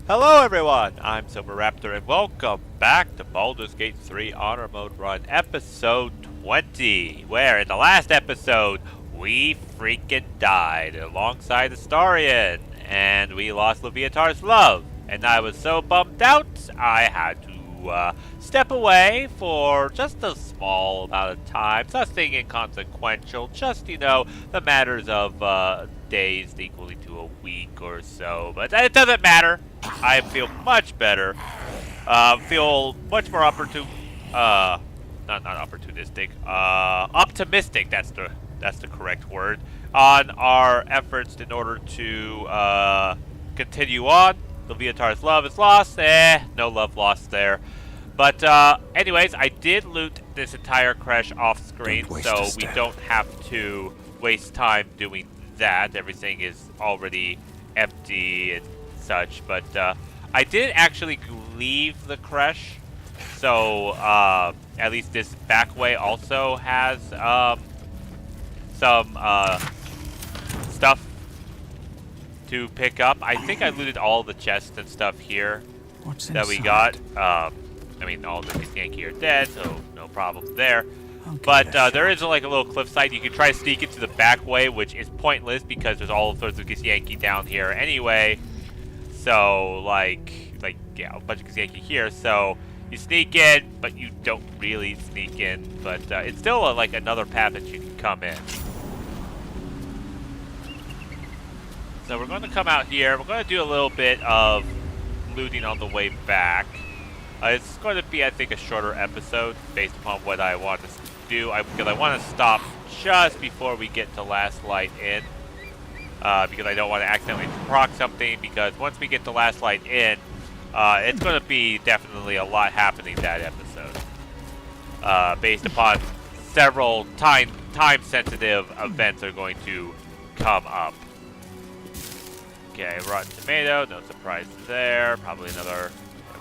Hello everyone, I'm Silverraptor and welcome back to Baldur's Gate 3 Honor Mode Run episode 20, where in the last episode we freaking died alongside Astarion and we lost Leviatar's love, and I was so bummed out I had to step away for just a small amount of time, nothing inconsequential, just the matters of days equally to a week or so, but it doesn't matter. I feel much better. Feel much more not opportunistic. Optimistic. That's the correct word. On our efforts in order to continue on. Leviatar's love is lost. No love lost there. But anyways, I did loot this entire crash off screen, so we don't have to waste time doing that. Everything is already empty and such, but I did actually leave the creche, so at least this back way also has some stuff to pick up. I think I looted all the chests and stuff here that we got. I mean, all the Yankee are dead, so no problem there. But there is like a little cliffside. You can try to sneak into the back way, which is pointless because there's all sorts of Yankee down here anyway. So yeah, a bunch of Yankee here. So you sneak in, but you don't really sneak in. But it's still like another path that you can come in. So we're going to come out here. We're going to do a little bit of looting on the way back. It's going to be, I think, a shorter episode based upon what I want to do. Because I want to stop just before we get to Last Light In. Because I don't want to accidentally proc something. Because once we get to Last Light In, it's going to be definitely a lot happening that episode. Based upon several time-sensitive events are going to come up. Okay, rotten tomato, no surprise there. Probably another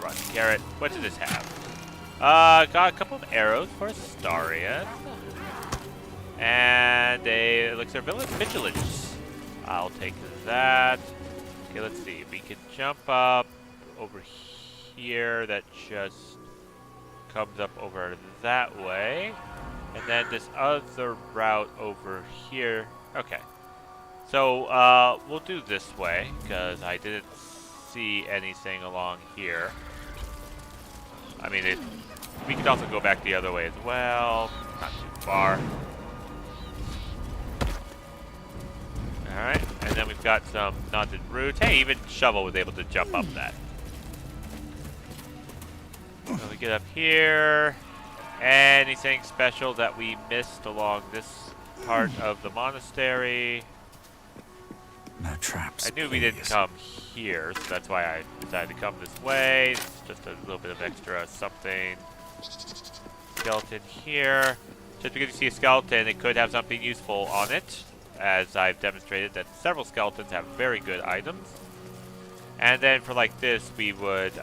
rotten carrot. What does this have? Got a couple of arrows for Astarion. And a elixir vigilance. I'll take that. Okay, let's see. We can jump up over here. That just comes up over that way. And then this other route over here. Okay. So, we'll do this way, because I didn't see anything along here. I mean, we could also go back the other way as well. Not too far. Alright, and then we've got some knotted roots. Hey, even Shovel was able to jump up that. So we get up here. Anything special that we missed along this part of the monastery? No traps. I knew we didn't come here, so that's why I decided to come this way. It's just a little bit of extra something. Skeleton here. Just because you see a skeleton, it could have something useful on it, as I've demonstrated that several skeletons have very good items. And then for like this, we would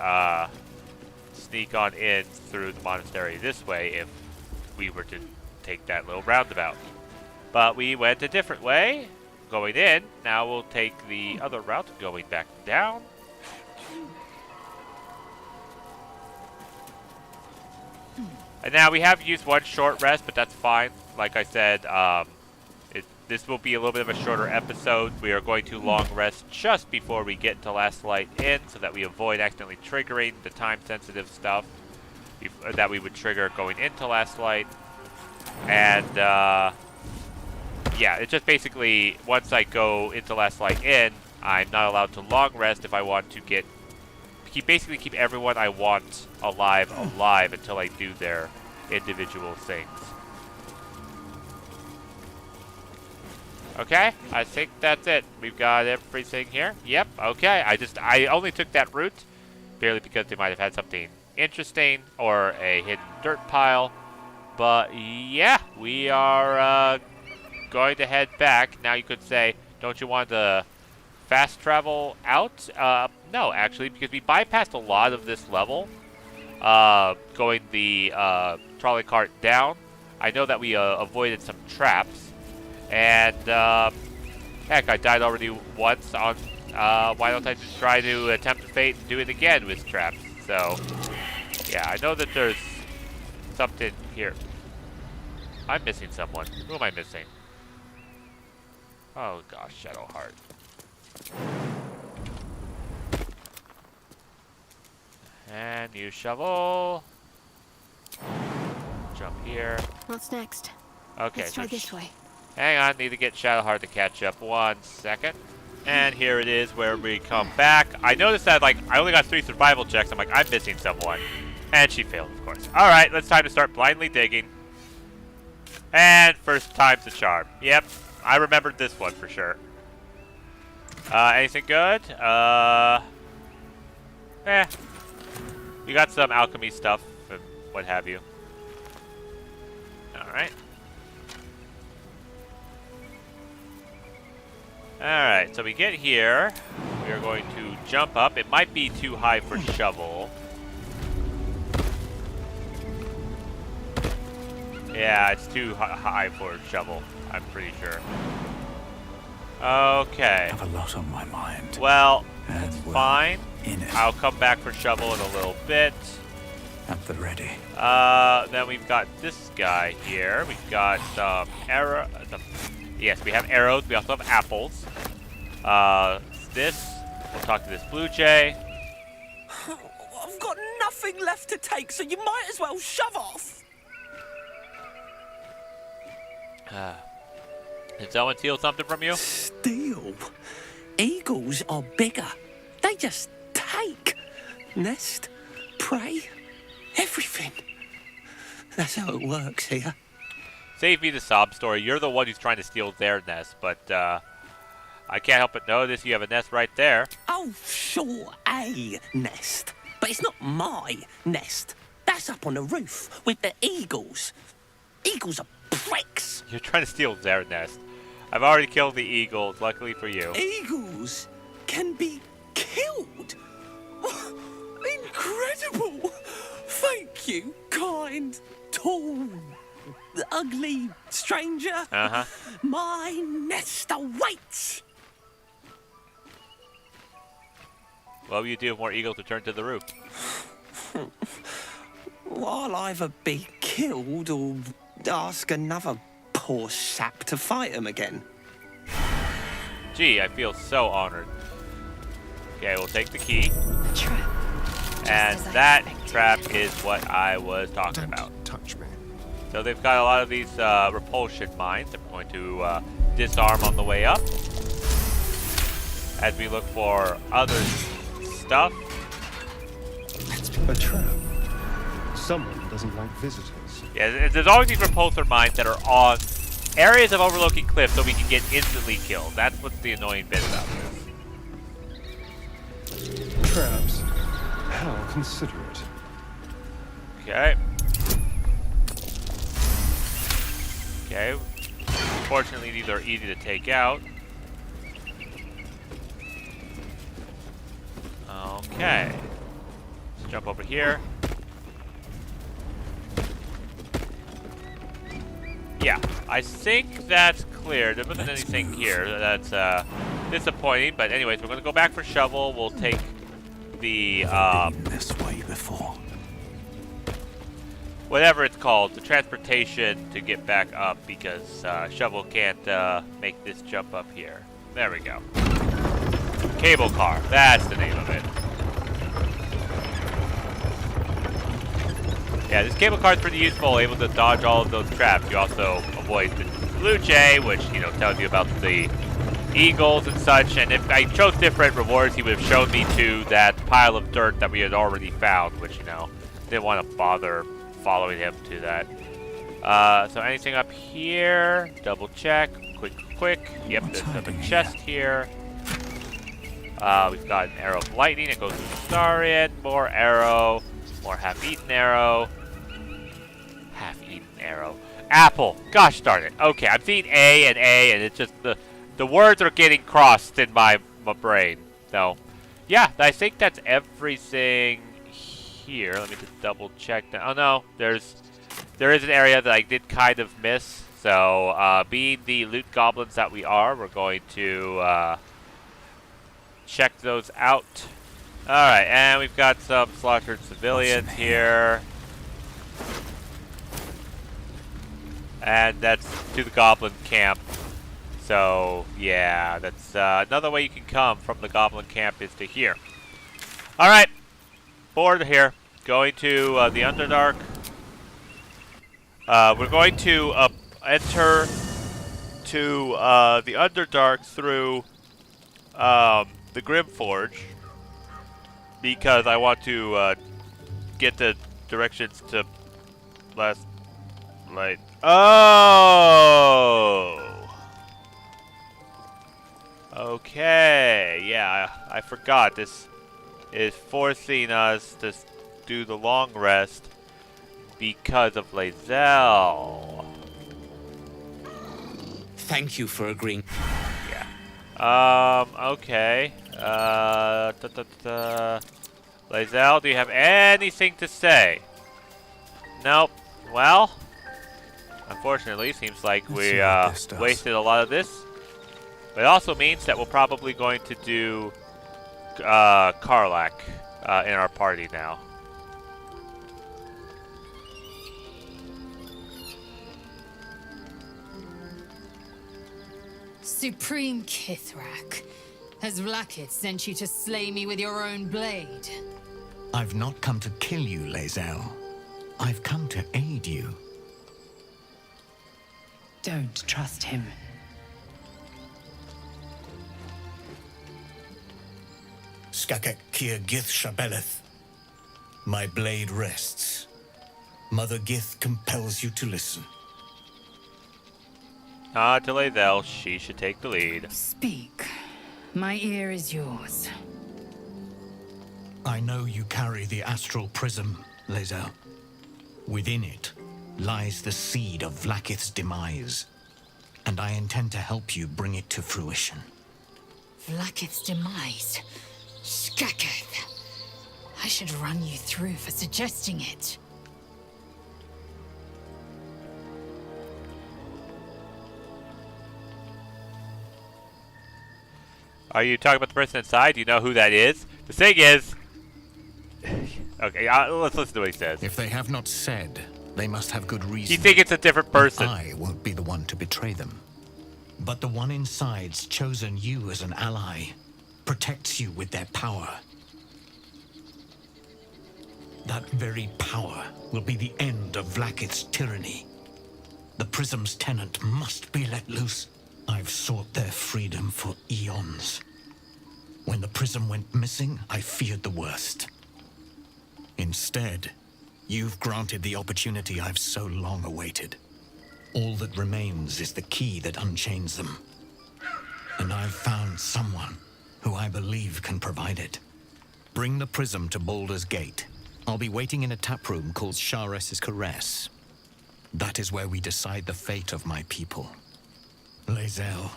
sneak on in through the monastery this way if we were to take that little roundabout. But we went a different way. Going in, now we'll take the other route going back down. And now we have used one short rest, but that's fine. Like I said, this will be a little bit of a shorter episode. We are going to long rest just before we get to Last Light In so that we avoid accidentally triggering the time-sensitive stuff that we would trigger going into Last Light. And, yeah, it's just basically, once I go into Last Light In, I'm not allowed to long rest if I want to basically keep everyone I want alive until I do their individual things. Okay, I think that's it. We've got everything here. Yep, okay. I only took that route purely because they might have had something interesting or a hidden dirt pile. But yeah, we are going to head back. Now you could say, don't you want to fast travel out? No, actually, because we bypassed a lot of this level going the trolley cart down. I know that we avoided some traps. And heck, I died already once on why don't I just try to attempt the fate and do it again with traps? So, yeah, I know that there's something here. I'm missing someone. Who am I missing? Oh gosh, Shadowheart. And use shovel. Jump here. What's next? Okay, Let's try this way. hang on, need to get Shadowheart to catch up. 1 second. And here it is where we come back. I noticed that, like, I only got 3 survival checks. I'm like, I'm missing someone. And she failed, of course. Alright, it's time to start blindly digging. And first time's a charm. Yep, I remembered this one for sure. Anything good? We got some alchemy stuff and what have you. Alright. Alright, so we get here. We are going to jump up. It might be too high for shovel. Yeah, it's too high for shovel, I'm pretty sure. Okay. I have a lot on my mind. Well, And that's we're fine. in it. I'll come back for shovel in a little bit. At the ready. Then we've got this guy here. We've got arrow. Yes, we have arrows. We also have apples. This. We'll talk to this blue jay. I've got nothing left to take, so you might as well shove off. Did someone steal something from you? Steal? Eagles are bigger. They just take. Nest, prey, everything. That's how it works here. Save me the sob story. You're the one who's trying to steal their nest, but I can't help but notice you have a nest right there. Oh, sure, a nest. But it's not my nest. That's up on the roof with the eagles. Eagles are pricks. You're trying to steal their nest. I've already killed the eagles, luckily for you. Eagles can be killed. Incredible. Thank you, kind, tall, ugly stranger. Uh-huh. My nest awaits. What will you do if more eagles return to the roof? Well, I'll either be killed or ask another poor sap to fight him again. Gee, I feel so honored. Okay, we'll take the key. Trap. And that trap is what I was talking about. Touch me. So they've got a lot of these repulsion mines that we're going to disarm on the way up. As we look for other stuff. A trap. Someone doesn't like visitors. Yeah, there's always these repulsor mines that are on areas of overlooking cliffs so we can get instantly killed. That's what's the annoying bit about this. Traps. How considerate. Okay. Okay. Fortunately, these are easy to take out. Okay. Let's jump over here. Yeah, I think that's clear. There wasn't Let's anything move. here that's disappointing. But anyways, we're going to go back for shovel. We'll take the Been this way before. whatever it's called, the transportation to get back up because shovel can't make this jump up here. There we go. Cable car. That's the name of it. Yeah, this cable car is pretty useful, able to dodge all of those traps. You also avoid the blue jay, which, you know, tells you about the eagles and such. And if I chose different rewards, he would have shown me to that pile of dirt that we had already found, which, you know, didn't want to bother following him to that. So anything up here? Double check. Quick. Yep, What's there's a hiding chest here. We've got an arrow of lightning. It goes through the star in. More arrow. More half-eaten arrow. Half-eaten arrow. Apple. Gosh darn it. Okay, I'm seeing A, and it's just the words are getting crossed in my brain. So, yeah, I think that's everything here. Let me just double check that. Oh no, there is an area that I did kind of miss. So, being the loot goblins that we are, we're going to check those out. Alright, and we've got some slaughtered civilians here. And that's to the goblin camp. So, yeah, that's another way you can come from the goblin camp is to here. Alright, board here. Going to the Underdark. We're going to enter to the Underdark through the Grimforge. Because I want to get the directions to last light. Oh! Okay, yeah, I forgot. This is forcing us to do the long rest because of Lae'zel. Thank you for agreeing. Okay. Lae'zel, do you have anything to say? Nope. Well, unfortunately, seems like we wasted a lot of this. It also means that we're probably going to do Karlach in our party now. Supreme Kithrak, has Vlaakith sent you to slay me with your own blade? I've not come to kill you, Lae'zel. I've come to aid you. Don't trust him. Skakek Kier Gith Shabeleth. My blade rests. Mother Gith compels you to listen. To Lae'zel, she should take the lead. Speak. My ear is yours. I know you carry the astral prism, Lae'zel. Within it lies the seed of Vlaakith's demise, and I intend to help you bring it to fruition. Vlaakith's demise? Skaketh. I should run you through for suggesting it. Are you talking about the person inside? Do you know who that is? The thing is... Okay, let's listen to what he says. If they have not said, they must have good reason. You think it's a different person? I won't be the one to betray them. But the one inside's chosen you as an ally, protects you with their power. That very power will be the end of Vlaakith's tyranny. The prism's tenant must be let loose. I've sought their freedom for eons. When the prism went missing, I feared the worst. Instead, you've granted the opportunity I've so long awaited. All that remains is the key that unchains them. And I've found someone who I believe can provide it. Bring the prism to Baldur's Gate. I'll be waiting in a taproom called Shares's Caress. That is where we decide the fate of my people. Lae'zel,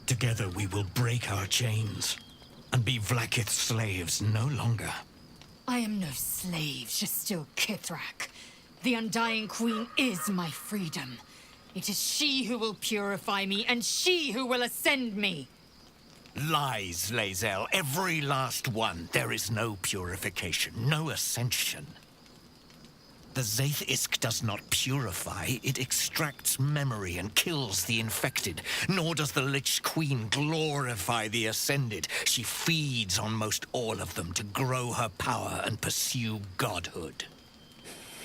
together we will break our chains and be Vlaakith's slaves no longer. I am no slave, Jastil Kithrak. The Undying Queen is my freedom. It is she who will purify me, and she who will ascend me. Lies, Lae'zel, every last one. There is no purification, no ascension. The Zaith Isk does not purify, it extracts memory and kills the infected. Nor does the Lich Queen glorify the ascended. She feeds on most all of them to grow her power and pursue godhood.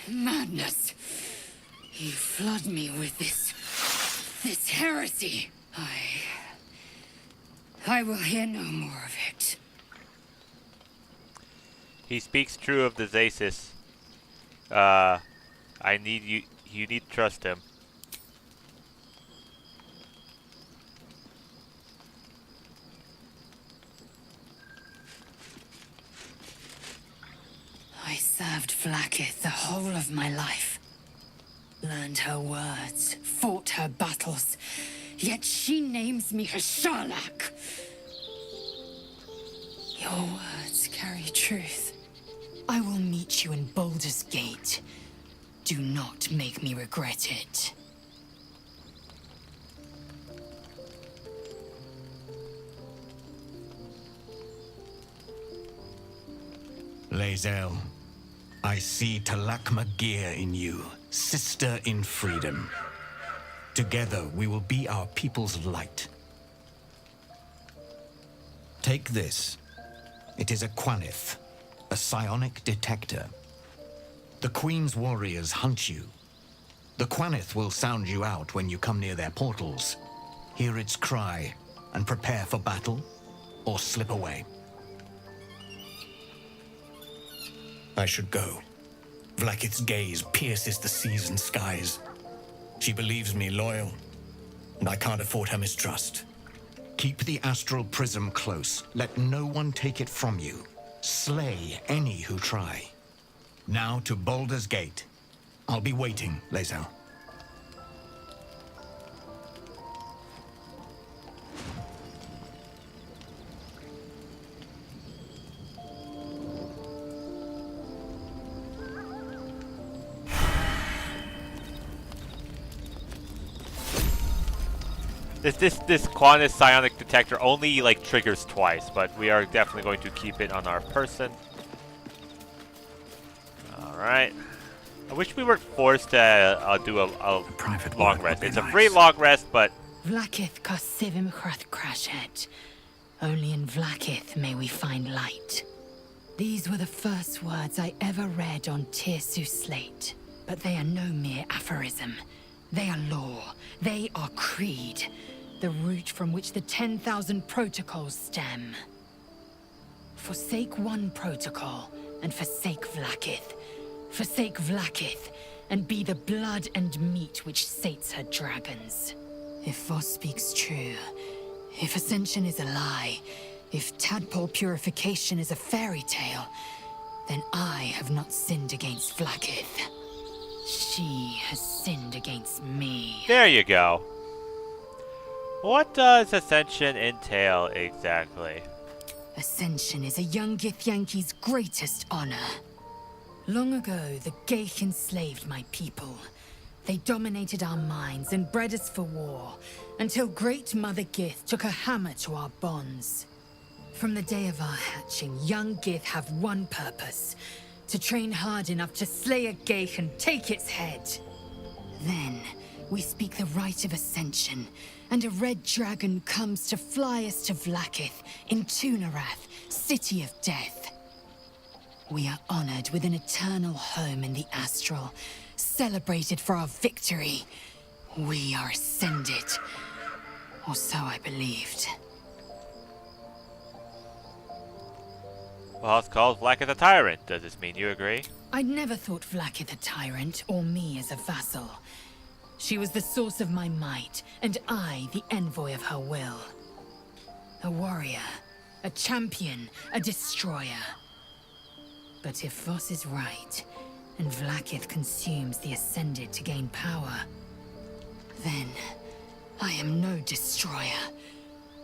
Madness. You flood me with this heresy. I will hear no more of it. He speaks true of the Zaithis. I need you. You need to trust him. I served Vlaakith the whole of my life. Learned her words, fought her battles. Yet she names me her Sharlak. Your words carry truth. I will meet you in Baldur's Gate. Do not make me regret it. Lae'zel, I see Talakma Gear in you, sister in freedom. Together we will be our people's light. Take this. It is a Quanith, a psionic detector. The Queen's warriors hunt you. The Quanith will sound you out when you come near their portals. Hear its cry and prepare for battle, or slip away. I should go. Vlakith's gaze pierces the seas and skies. She believes me loyal, and I can't afford her mistrust. Keep the astral prism close. Let no one take it from you. Slay any who try. Now to Baldur's Gate. I'll be waiting, Lae'zel. This Quantus psionic detector only like triggers twice, but we are definitely going to keep it on our person. All right. I wish we weren't forced to do a private long word rest. would be It's a nice. free long rest, but Vlakith Kosivim Chrath Crashet. Only in Vlakith may we find light. These were the first words I ever read on Tirsu slate. But they are no mere aphorism. They are law. They are creed. The root from which the 10,000 protocols stem. Forsake one protocol, and forsake Vlakith. Forsake Vlakith, and be the blood and meat which sates her dragons. If Voss speaks true, if Ascension is a lie, if tadpole purification is a fairy tale, then I have not sinned against Vlakith. She has sinned against me. there you go. What does Ascension entail exactly? Ascension is a young Githyanki's greatest honor. Long ago, the Geich enslaved my people. They dominated our minds and bred us for war, until Great Mother Gith took a hammer to our bonds. From the day of our hatching, young Gith have one purpose: to train hard enough to slay a Geich and take its head. Then, we speak the rite of Ascension, and a red dragon comes to fly us to Vlakith in Tunarath, City of Death. We are honored with an eternal home in the Astral, celebrated for our victory. We are ascended. Or so I believed. Well, it's called Vlakith the Tyrant. Does this mean you agree? I'd never thought Vlakith a tyrant, or me as a vassal. She was the source of my might, and I the envoy of her will. A warrior, a champion, a destroyer. But if Voss is right, and Vlakith consumes the Ascended to gain power, then I am no destroyer.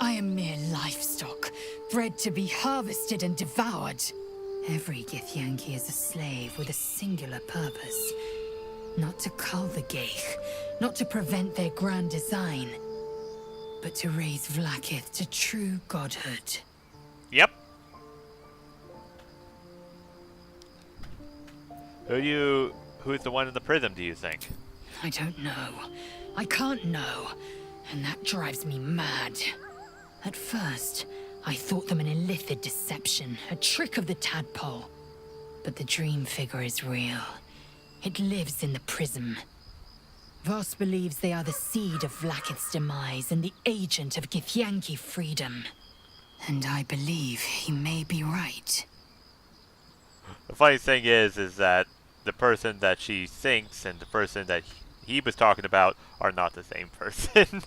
I am mere livestock, bred to be harvested and devoured. Every Githyanki is a slave with a singular purpose. Not to cull the Geich, not to prevent their grand design, but to raise Vlakith to true godhood. Yep. Who's the one in the prism, do you think? I don't know. I can't know. And that drives me mad. At first, I thought them an illithid deception, a trick of the tadpole. But the dream figure is real. It lives in the prism. Voss believes they are the seed of Vlakith's demise and the agent of Githyanki freedom. And I believe he may be right. The funny thing is that the person that she thinks and the person that he was talking about are not the same person.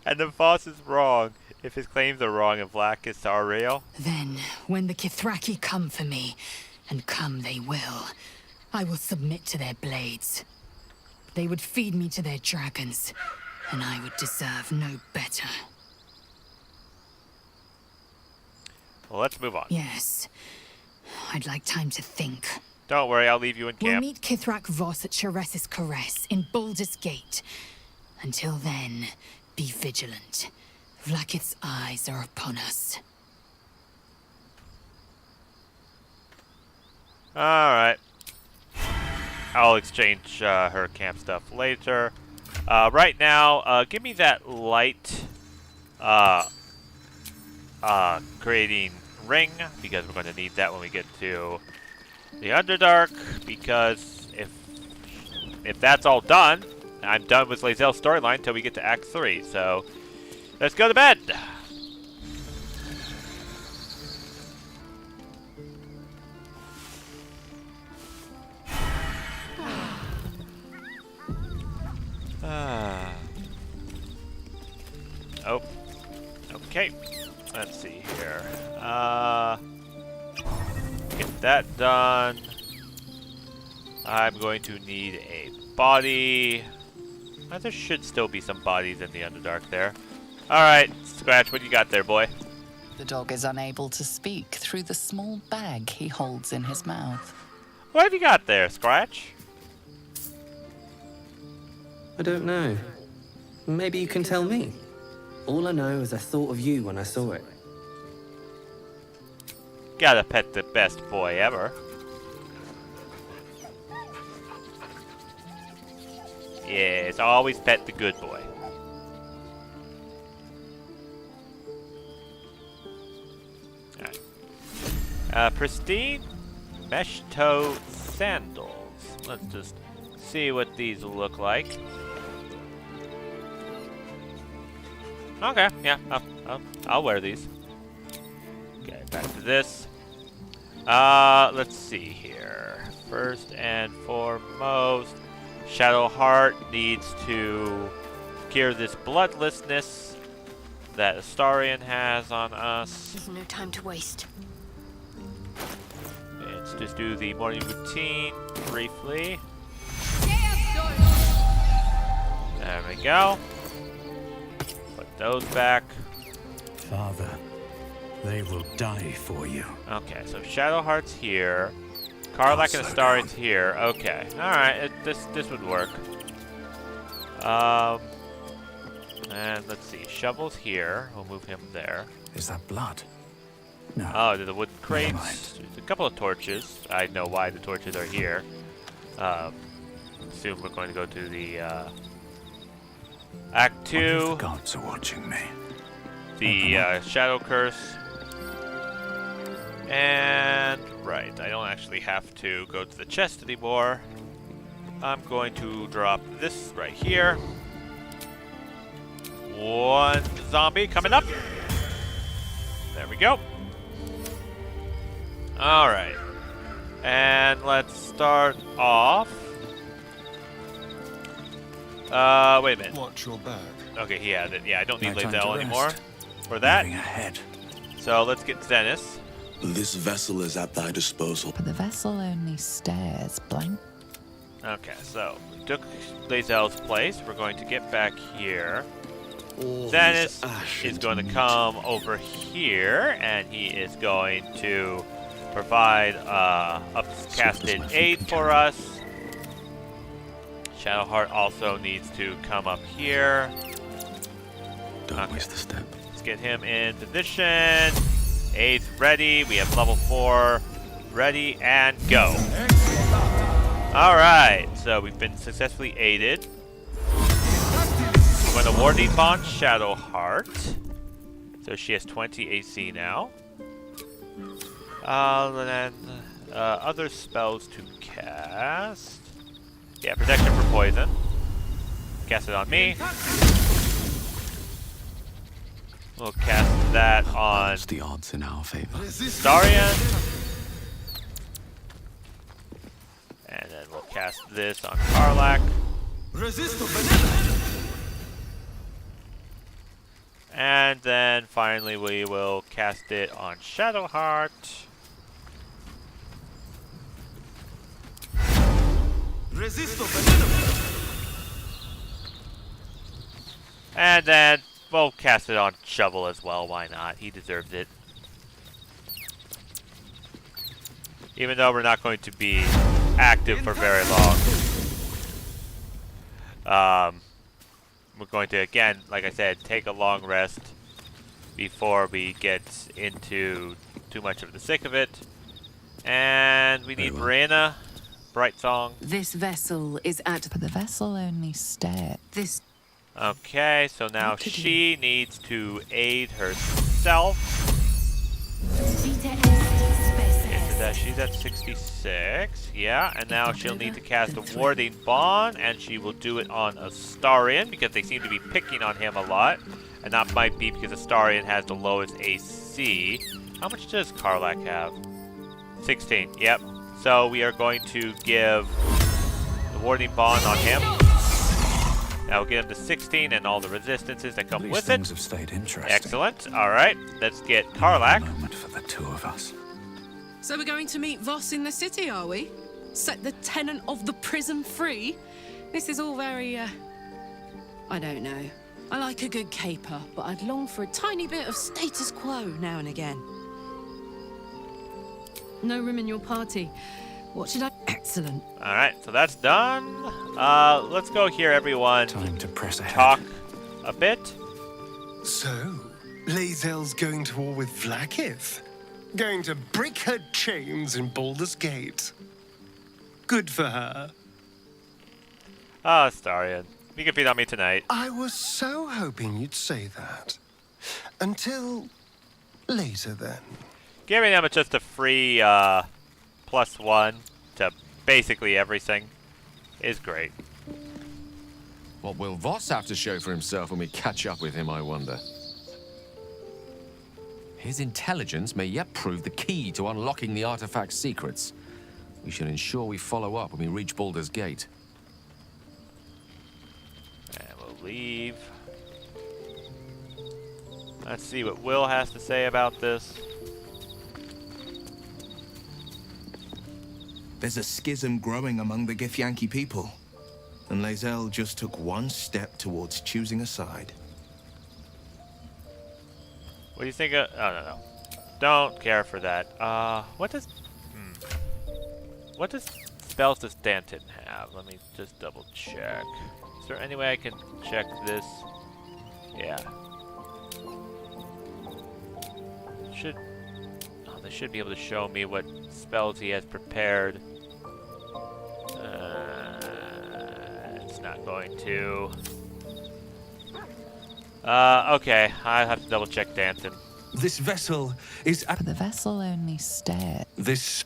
And if Voss is wrong, if his claims are wrong and Vlakiths are real, Then, when the Kithraki come for me, and come they will, I will submit to their blades. They would feed me to their dragons, and I would deserve no better. well, let's move on. Yes, I'd like time to think. Don't worry, I'll leave you in We'll camp. meet Kithrak Voss at Chares's Caress in Baldur's Gate. Until then, be vigilant. Vlakith's eyes are upon us. Alright. I'll exchange her camp stuff later. Right now, give me that light creating ring, because we're going to need that when we get to the Underdark, because if that's all done, I'm done with Lae'zel's storyline until we get to Act 3, so let's go to bed! Oh. Okay. Let's see here. Get that done. I'm going to need a body. There should still be some bodies in the Underdark there. Alright, Scratch, what do you got there, boy? The dog is unable to speak through the small bag he holds in his mouth. What have you got there, Scratch? I don't know. Maybe you can tell me. All I know is I thought of you when I saw it. Gotta pet the best boy ever. Yes, always pet the good boy. Alright. Pristine mesh toe sandals. Let's just see what these look like. Okay, yeah, I'll wear these. Okay, back to this. Let's see here. First and foremost, Shadowheart needs to cure this bloodlessness that Astarion has on us. There's no time to waste. Let's just do the morning routine briefly. There we go. Put those back. Father, they will die for you. Okay, so Shadowheart's here. Karlach and Astarion's here. Okay, alright, this would work. And let's see, Shovel's here. We'll move him there. Is that blood? No. Oh, the wooden Never crates. mind. There's a couple of torches. I know why the torches are here. Soon we're going to go to the Act 2. The gods are watching me. The Shadow Curse. And, right, I don't actually have to go to the chest anymore. I'm going to drop this right here. One zombie coming up. There we go. Alright. And let's start off. Wait a minute. Watch your back. Okay, he had it. Yeah, I don't need No time to Lae'zel rest. anymore for that. Moving ahead. So let's get Zenith. This vessel is at thy disposal. But the vessel only stares blank. Okay, so we took Lae'zel's place. We're going to get back here. All Zenith these ash is going to into come over here, and he is going to provide upcasted aid for us. Shadowheart also needs to come up here. Don't waste a step. Let's get him in position. Aid's ready. We have level 4 ready and go. Alright, so we've been successfully aided. I'm going to Warding Bond Shadowheart. So she has 20 AC now. And then other spells to cast. Yeah, protection for poison. Cast it on me. We'll cast that on Balance the odds in our favor. Astarion. And then we'll cast this on Karlach. And then finally we will cast it on Shadowheart. And then we'll cast it on Shovel as well, why not? He deserves it. Even though we're not going to be active for very long. We're going to, again, like I said, take a long rest before we get into too much of the thick of it. And we need Brianna. Bright Song. This vessel is at... But the vessel only stared. This... Okay, so now she needs to aid herself. She's at 66, yeah, and now she'll need to cast a Warding Bond, and she will do it on Astarion, because they seem to be picking on him a lot, and that might be because Astarion has the lowest AC. How much does Karlak have? 16, yep. So we are going to give the Warding Bond on him. That will get him to 16 and all the resistances that come with it. Things have stayed interesting. Excellent. All right, let's get Karlak. Moment for the two of us. So we're going to meet Voss in the city, are we? Set the tenant of the prison free? This is all very, I don't know. I like a good caper, but I'd long for a tiny bit of status quo now and again. No room in your party. What should I... Excellent. All right, so that's done. Let's go here, everyone. Time to press ahead. Talk a bit. So, Lae'zel's going to war with Vlaakith? Going to break her chains in Baldur's Gate? Good for her. Ah, Astarion. You can feed on me tonight. I was so hoping you'd say that. Until later, then. Giving them just a free +1 to basically everything is great. What will Voss have to show for himself when we catch up with him, I wonder? His intelligence may yet prove the key to unlocking the artifact's secrets. We should ensure we follow up when we reach Baldur's Gate. And we'll leave. Let's see what Will has to say about this. There's a schism growing among the Githyanki people, and Lae'zel just took one step towards choosing a side. What do you think of... Oh, no. Don't care for that. What does... What does spells does Danton have? Let me just double check. Is there any way I can check this? Yeah. Should... Oh, they should be able to show me what spells he has prepared. It's not going to... okay. I have to double check Danton. This vessel is at... But the vessel only stared. This...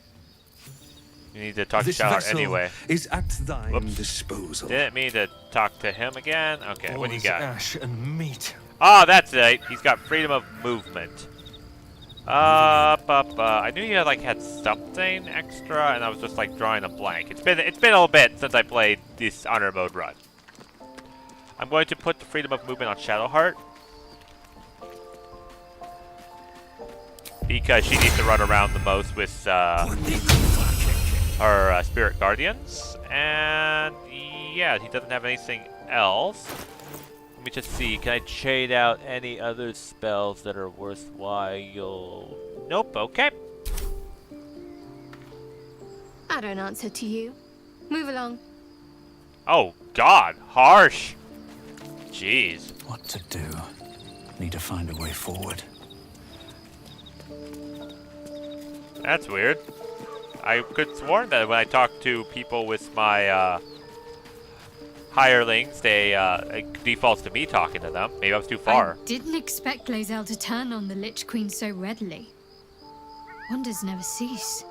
You need to talk to This Shallheart vessel anyway. is at thine Whoops. disposal. Didn't mean to talk to him again. Okay, what do you got? Ash and meat. Oh, that's it. He's got freedom of movement. I knew you had something extra, and I was just like drawing a blank. It's been a little bit since I played this honor mode run. I'm going to put the freedom of movement on Shadowheart because she needs to run around the most with her spirit guardians, and yeah, he doesn't have anything else. Let me just see. Can I trade out any other spells that are worthwhile? Nope. Okay. I don't answer to you. Move along. Oh God, harsh. Jeez. What to do? Need to find a way forward. That's weird. I could have sworn that when I talk to people with my hirelings, they it defaults to me talking to them. Maybe I was too far. I didn't expect Lae'zel to turn on the Lich Queen so readily. Wonders never cease.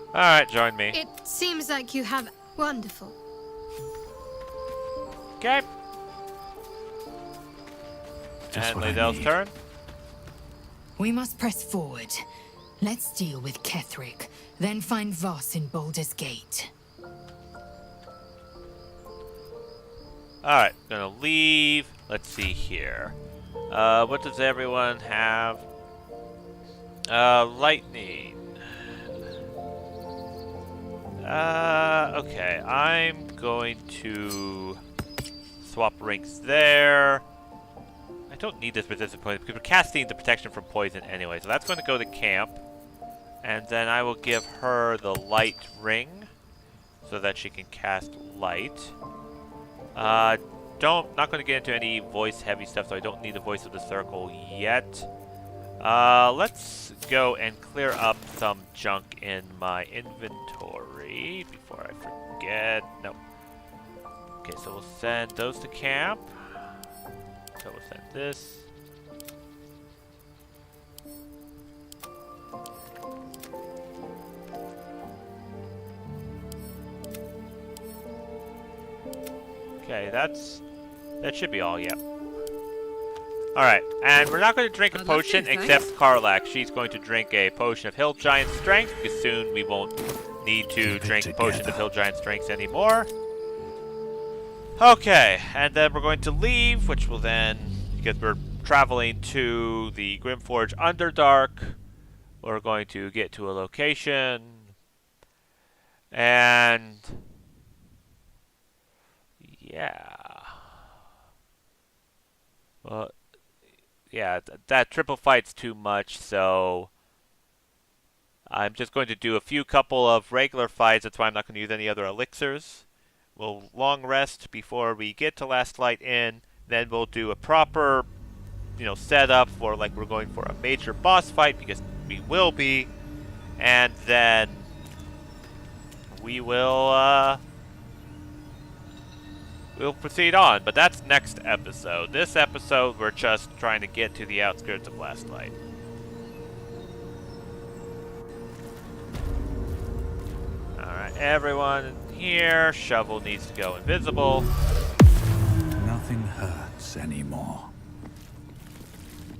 Alright, join me. It seems like you have... Wonderful. Okay. Just And what I Lae'zel's need. turn. We must press forward. Let's deal with Ketheric, then find Voss in Baldur's Gate. Alright, gonna leave. Let's see here. What does everyone have? Lightning. Okay, I'm going to swap ranks there. I don't need this resistance point because we're casting the protection from poison anyway, so that's going to go to camp. And then I will give her the light ring so that she can cast light. Not going to get into any voice heavy stuff, so I don't need the voice of the circle yet. Let's go and clear up some junk in my inventory before I forget. No. Okay, so we'll send those to camp. So we'll send this. Okay, that should be all, yep. Alright, and we're not going to drink a potion except Karlak. She's going to drink a potion of Hill Giant Strength, because soon we won't need to drink potions of Hill Giant Strength anymore. Okay, and then we're going to leave, which will then, because we're traveling to the Grimforge Underdark, we're going to get to a location, and yeah. Well, yeah, that triple fight's too much, so I'm just going to do a few couple of regular fights. That's why I'm not going to use any other elixirs. We'll long rest before we get to Last Light Inn. Then we'll do a proper, setup for like we're going for a major boss fight, because we will be, and then we will we'll proceed on, but that's next episode. This episode, we're just trying to get to the outskirts of Last Light. Alright, everyone here. Shovel needs to go invisible. Nothing hurts anymore.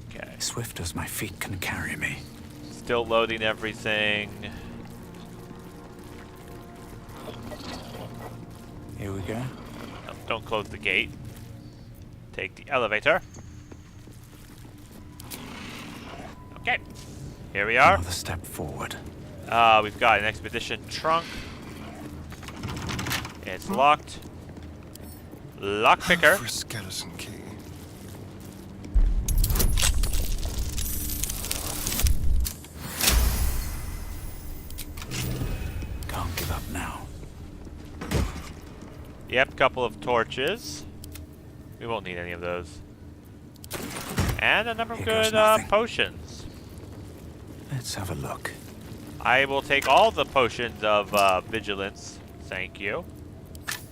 Okay. Swift as my feet can carry me. Still loading everything. Here we go. Don't close the gate. Take the elevator. Okay. Here we are. Another step forward. We've got an expedition trunk. It's locked. Lockpicker. For a skeleton key. Can't give up now. Yep, couple of torches. We won't need any of those. And a number of good potions. Let's have a look. I will take all the potions of vigilance. Thank you.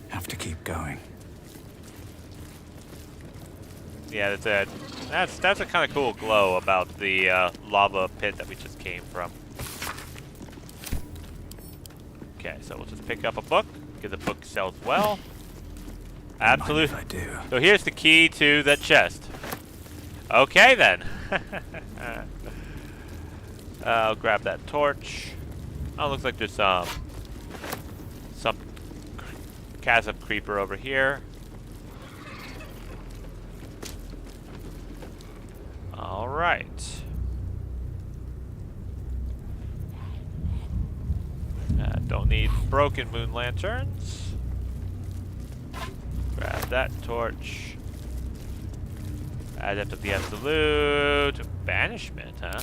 Have to keep going. Yeah, that's a kind of cool glow about the lava pit that we just came from. Okay, so we'll just pick up a book, because the book sells well. Absolutely. Mind if I do? So here's the key to the chest. Okay then. I'll grab that torch. Oh, looks like there's some chasm creeper over here. All right. Don't need broken moon lanterns. Grab that torch. Adept of the Absolute. Banishment, huh?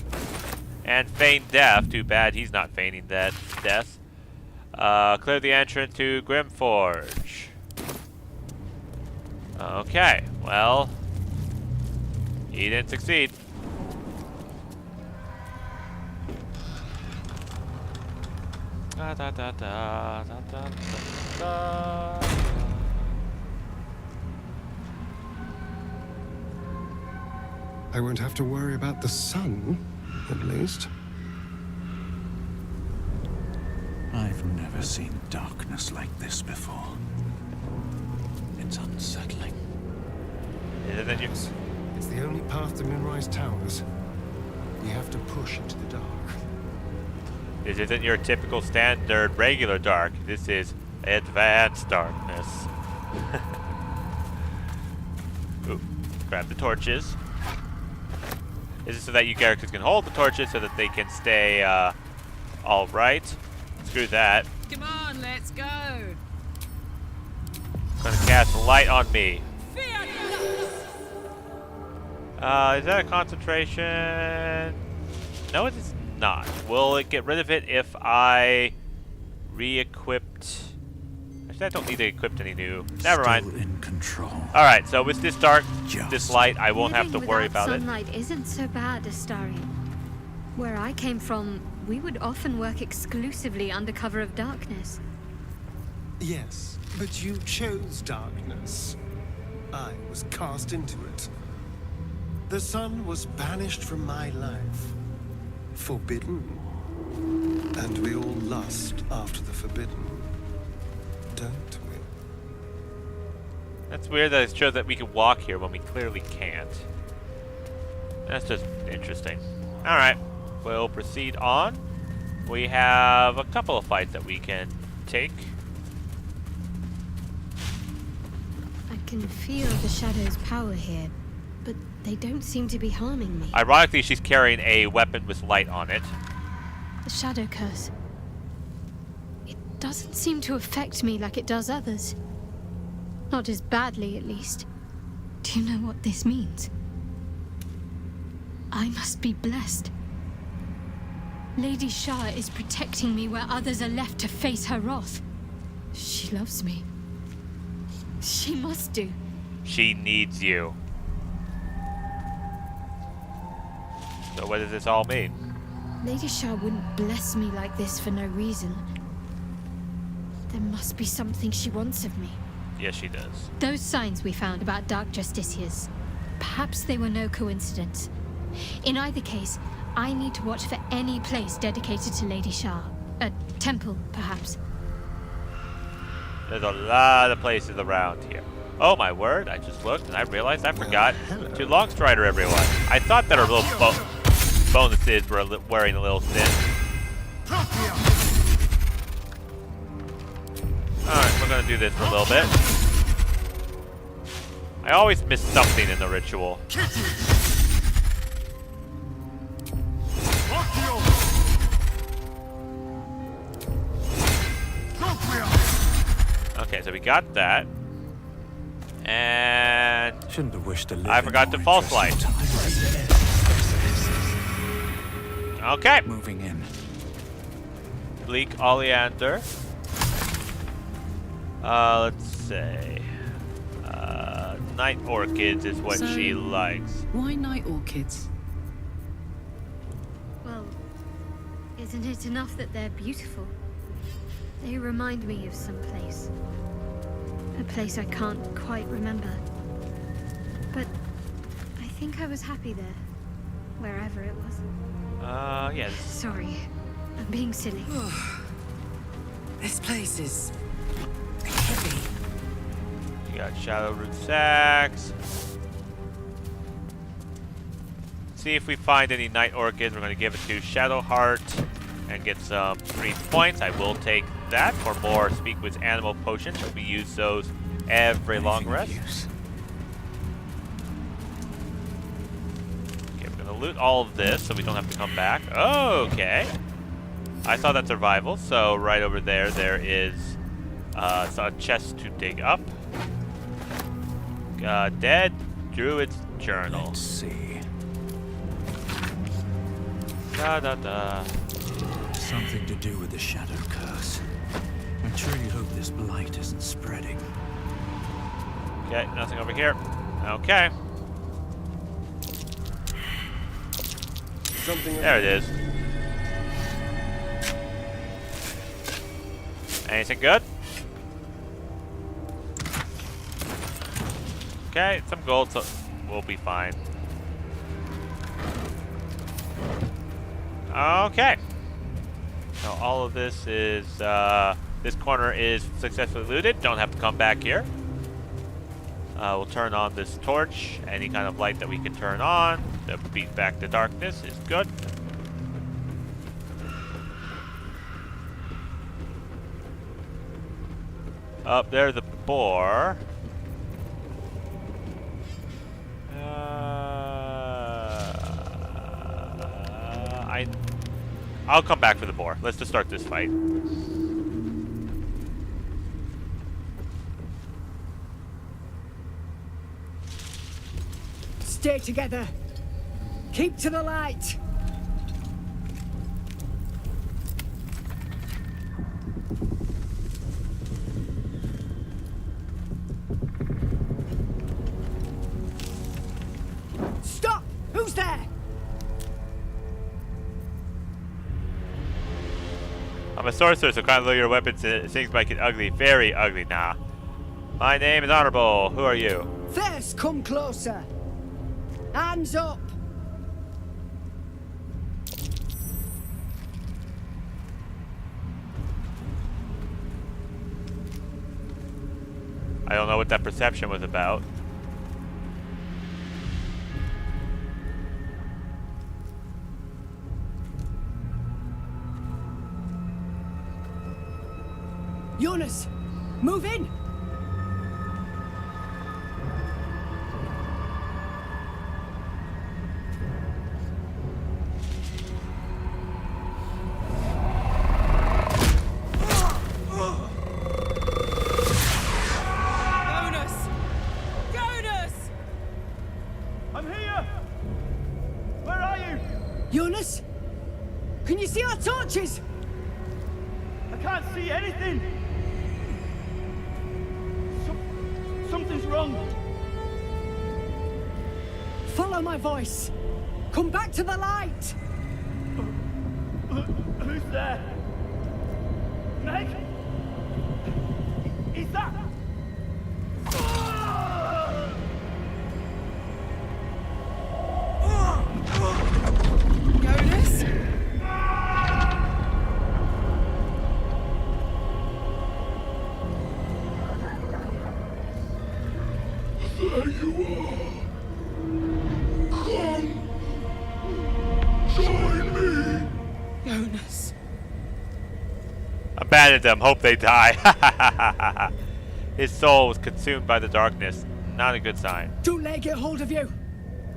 And feign death. Too bad he's not feigning death. Clear the entrance to Grimforge. Okay, well, he didn't succeed. Da, da, da, da, da, da, da, da. I won't have to worry about the sun, at least. I've never seen darkness like this before. It's unsettling. It's the only path to Moonrise Towers. You have to push into the dark. This isn't your typical standard regular dark. This is advanced darkness. Ooh, grab the torches. This is so that you characters can hold the torches so that they can stay all right. Screw that. Come on, let's go. Gonna cast light on me. Is that a concentration? No, it is not. Will it get rid of it if I re-equipped? Actually, I don't need to equip any new. Never mind. In control. All right, so with this light, I won't have to worry about it. Sunlight isn't so bad, Astarion. Where I came from, we would often work exclusively under cover of darkness. Yes, but you chose darkness. I was cast into it. The sun was banished from my life. Forbidden. And we all lust after the forbidden. Don't we? That's weird that it shows that we can walk here when we clearly can't. That's just interesting. Alright, we'll proceed on. We have a couple of fights that we can take. I can feel the shadow's power here, but they don't seem to be harming me. Ironically, she's carrying a weapon with light on it. The shadow curse. It doesn't seem to affect me like it does others. Not as badly, at least. Do you know what this means? I must be blessed. Lady Shah is protecting me where others are left to face her wrath. She loves me. She must do. She needs you. So what does this all mean? Lady Shah wouldn't bless me like this for no reason. There must be something she wants of me. Yes, she does. Those signs we found about Dark Justiciars, perhaps they were no coincidence. In either case, I need to watch for any place dedicated to Lady Shah. A temple, perhaps. There's a lot of places around here. Oh my word, I just looked and I realized I forgot to Longstrider everyone. I thought that our little bonuses were wearing a little thin. Alright, we're gonna do this for a little bit. I always miss something in the ritual. Okay, so we got that. And shouldn't have wished to live. I forgot to false light. Okay. Moving in. Bleak oleander. Let's say night orchids is what she likes. Why night orchids? Well, isn't it enough that they're beautiful? They remind me of some place. A place I can't quite remember. But I think I was happy there. Wherever it was. Yeah. Sorry. I'm being silly. This place is heavy. You got shadow root sacks. See if we find any night orchids. We're going to give it to Shadowheart and get some 3 points. I will take that for more Speak with Animal potions. We use those every long rest. Okay, we're going to loot all of this so we don't have to come back. Okay. I saw that survival, so right over there, there is a chest to dig up. Dead Druid's Journal. Let's see. Da-da-da. Something to do with the shadow curse. I truly hope this blight isn't spreading. Okay, nothing over here. Okay. Something there it is. Anything good? Okay, some gold, so we'll be fine. Okay. So all of this is, this corner is successfully looted. Don't have to come back here. We'll turn on this torch. Any kind of light that we can turn on to beat back the darkness is good. Up there, the boar. I'll come back for the boar. Let's just start this fight. Stay together. Keep to the light. Stop! Who's there? I'm a sorcerer, so can't lower your weapons. Things might get ugly, very ugly. Nah. My name is Honorable. Who are you? First, come closer. Hands up. I don't know what that perception was about. Jonas, move in. Jonas? Can you see our torches? I can't see anything. Something's wrong. Follow my voice. Come back to the light. Who's there? Meg? Is that? Jonas? There you are. Come. Join me. Jonas. Abandon them. Hope they die. His soul was consumed by the darkness. Not a good sign. Don't let it get hold of you.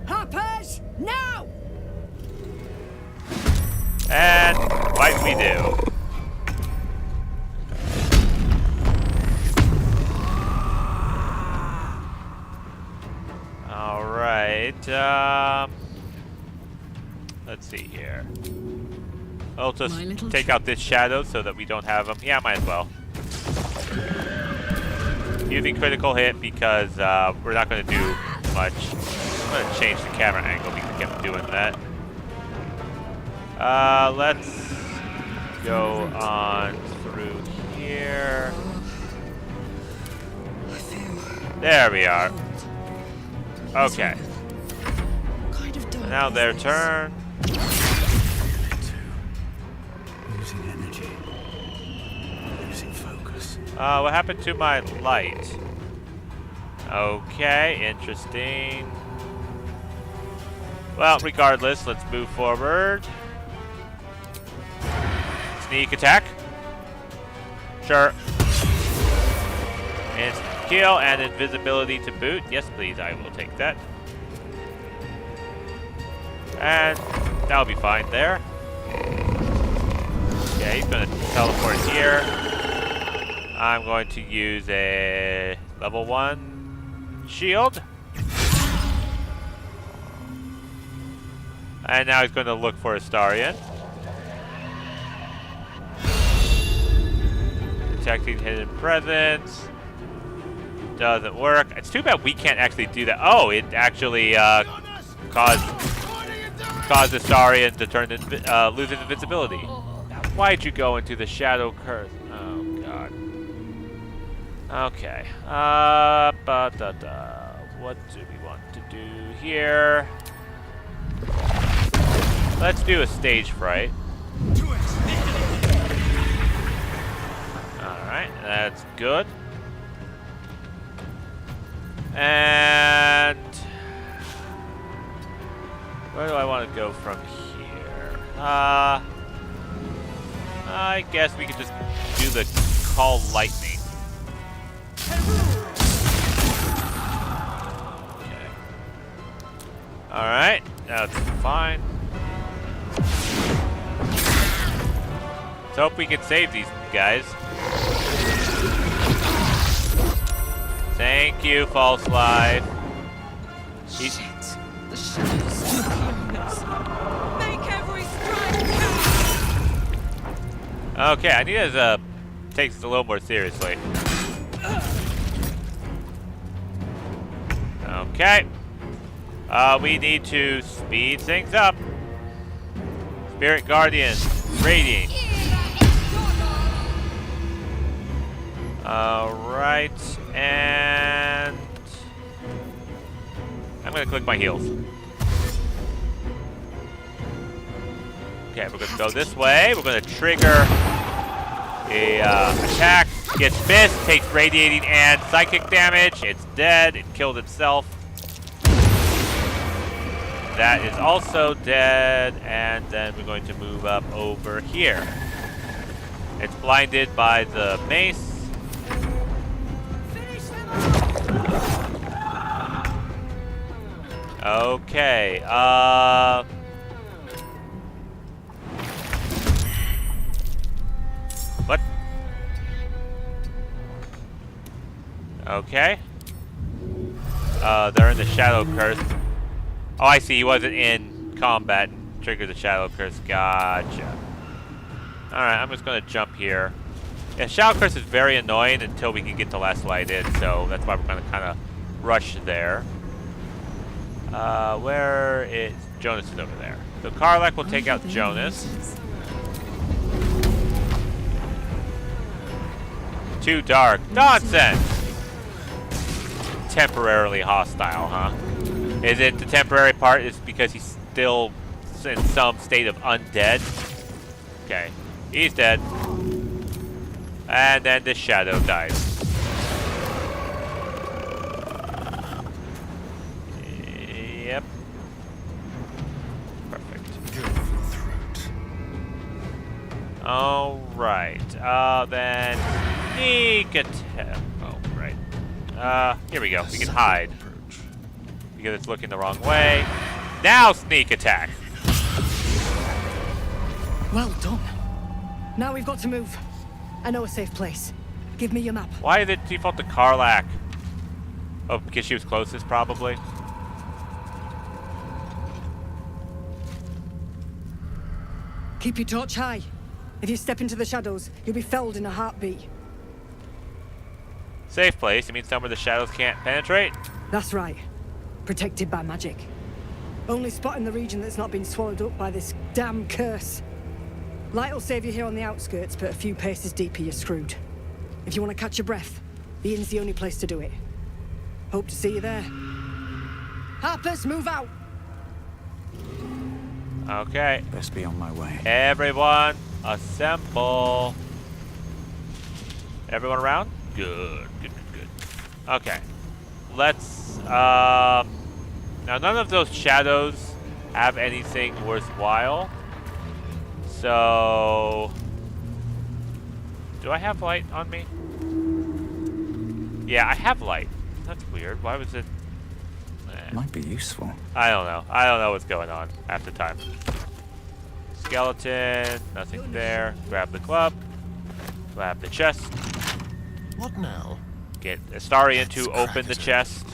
Harpers, now! And fight we do. Alright, let's see here. I'll just take out this shadow so that we don't have them. Yeah, might as well. Using critical hit because we're not going to do much. I'm going to change the camera angle because we kept doing that. Let's go on through here. There we are. Okay. Now their turn. Losing energy. Losing focus. What happened to my light? Okay, interesting. Well, regardless, let's move forward. Sneak attack. Sure. Instant kill and invisibility to boot. Yes, please, I will take that. And that'll be fine there. Okay, he's gonna teleport here. I'm going to use a level 1 shield. And now he's going to look for Astarion. Detecting hidden presence. Doesn't work. It's too bad we can't actually do that. Oh, it actually caused Astarion to turn lose his invisibility. Why'd you go into the shadow curse? Oh god. Okay. What do we want to do here? Let's do a stage fright. Alright, that's good. And where do I want to go from here? I guess we could just do the call lightning. Okay. Alright, that's fine. Let's hope we can save these guys. Thank you, false life. Shit. The shadows took Jonas. Make every strike count. Okay, I need to take this a little more seriously. Okay. We need to speed things up. Spirit Guardian, raiding. Alright, and I'm gonna click my heels. Okay, we're gonna go this way. We're gonna trigger a attack. Gets missed, takes radiating and psychic damage. It's dead. It killed itself. That is also dead, and then we're going to move up over here. It's blinded by the mace. Okay, what? Okay. They're in the Shadow Curse. Oh, I see. He wasn't in combat and triggered the Shadow Curse. Gotcha. Alright, I'm just gonna jump here. Yeah, Shadow Curse is very annoying until we can get the last light in, so that's why we're gonna kind of rush there. Where is Jonas? Is over there. So Karlach will take out Jonas. Too dark. Nonsense! Temporarily hostile, huh? Is it the temporary part is because he's still in some state of undead? Okay. He's dead. And then the shadow dies. Yep. Perfect. Alright. Then sneak attack. Oh, right. Here we go. We can hide. Because it's looking the wrong way. Now sneak attack. Well done. Now we've got to move. I know a safe place. Give me your map. Why did it default to Karlach? Oh, because she was closest, probably. Keep your torch high. If you step into the shadows, you'll be felled in a heartbeat. Safe place? You mean somewhere the shadows can't penetrate? That's right. Protected by magic. Only spot in the region that's not been swallowed up by this damn curse. Light will save you here on the outskirts, but a few paces deeper you're screwed. If you want to catch your breath, the inn's the only place to do it. Hope to see you there. Harpers, move out! Okay. Best be on my way. Everyone, assemble. Everyone around? Good, good, good, good. Okay. Let's, now none of those shadows have anything worthwhile. So, do I have light on me? Yeah, I have light. That's weird. Why was it? Might be useful. I don't know. I don't know what's going on half the time. Skeleton, nothing there. Grab the club. Grab the chest. What now? Get Astarion to open the chest.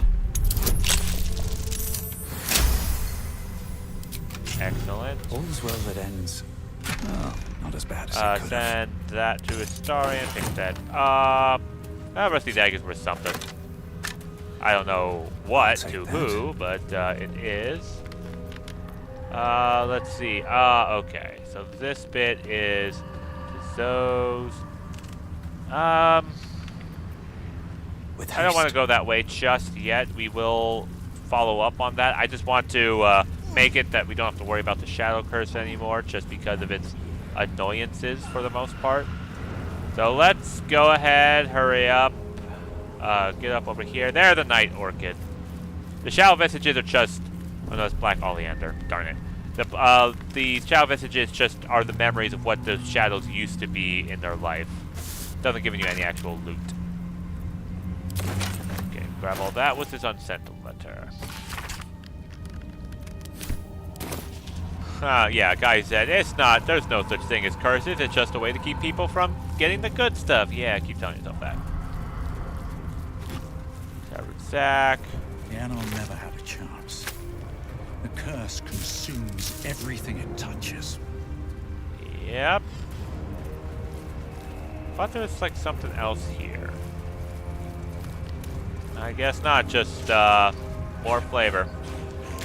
Excellent. All's well that ends. Oh, not as bad as it could Send that to Astarion. Pick that up. Rusty daggers were something. I don't know what to who, but it is. Let's see. Okay. So this bit is those. I don't want to go that way just yet. We will follow up on that. I just want to make it that we don't have to worry about the Shadow Curse anymore, just because of its annoyances for the most part. So let's go ahead, hurry up, get up over here. There, the Night Orchid. The Shadow Vestiges are just, oh no, it's Black Oleander. Darn it. The Shadow Vestiges just are the memories of what the shadows used to be in their life. Doesn't give you any actual loot. Okay, grab all that. What's this unsent letter? Yeah, guy said, it's not, there's no such thing as curses, it's just a way to keep people from getting the good stuff. Yeah, keep telling yourself that. Covered sack. The animal never had a chance. The curse consumes everything it touches. Yep. Thought there was like something else here. I guess not, just more flavor.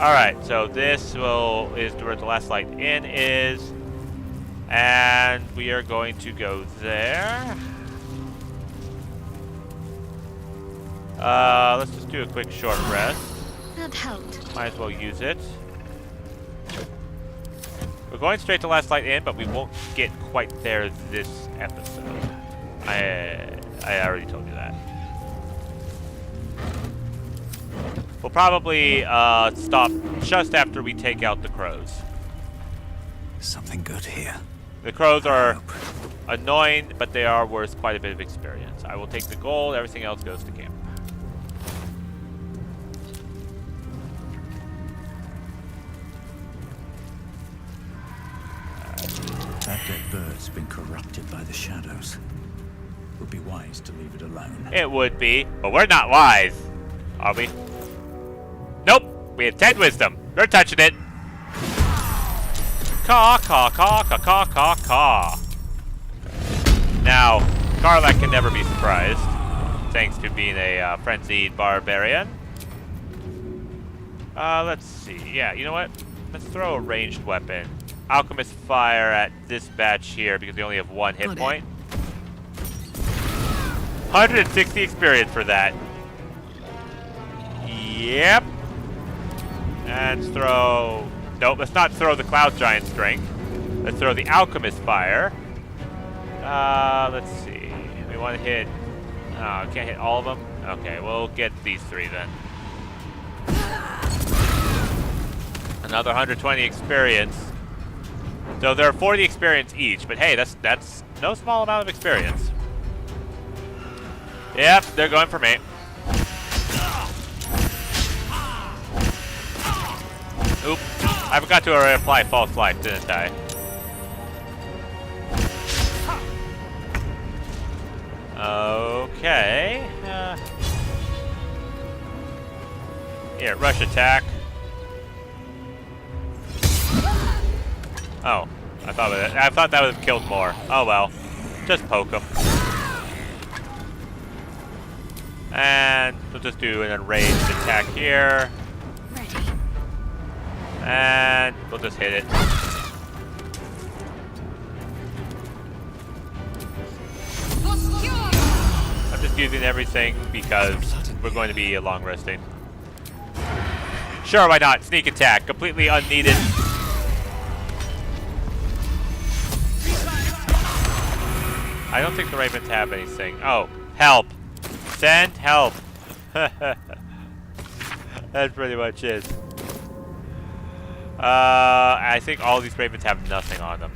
Alright, so this is where the last light in is. And we are going to go there. Let's just do a quick short rest. That helped. Might as well use it. We're going straight to Last Light Inn, but we won't get quite there this episode. I already told you that. We'll probably stop just after we take out the crows. Something good here. The crows are annoying, but they are worth quite a bit of experience. I will take the gold, everything else goes to camp. That dead bird's been corrupted by the shadows. Would be wise to leave it alone. It would be, but we're not wise, are we? Nope, we had 10 wisdom. We're touching it. Caw, caw, caw, caw, caw, caw, caw. Now, Karlak can never be surprised, thanks to being a frenzied barbarian. Let's see. Yeah, you know what? Let's throw a ranged weapon. Alchemist fire at this batch here because we only have 1 hit point. 160 experience for that. Yep. And throw... Nope, let's not throw the Cloud Giant Strength. Let's throw the Alchemist Fire. Let's see. We want to hit... Oh, can't hit all of them? Okay, we'll get these 3 then. Another 120 experience. So there are 40 experience each, but hey, that's no small amount of experience. Yep, they're going for me. Oop. I forgot to apply false life, didn't I? Okay. Here, rush attack. Oh, I thought that would have killed more. Oh well, just poke him. And we'll just do an enraged attack here. And we'll just hit it. I'm just using everything because we're going to be long resting. Sure, why not? Sneak attack, completely unneeded. I don't think the ravens have anything. Oh, help. Send help. That's pretty much it. I think all these ravens have nothing on them.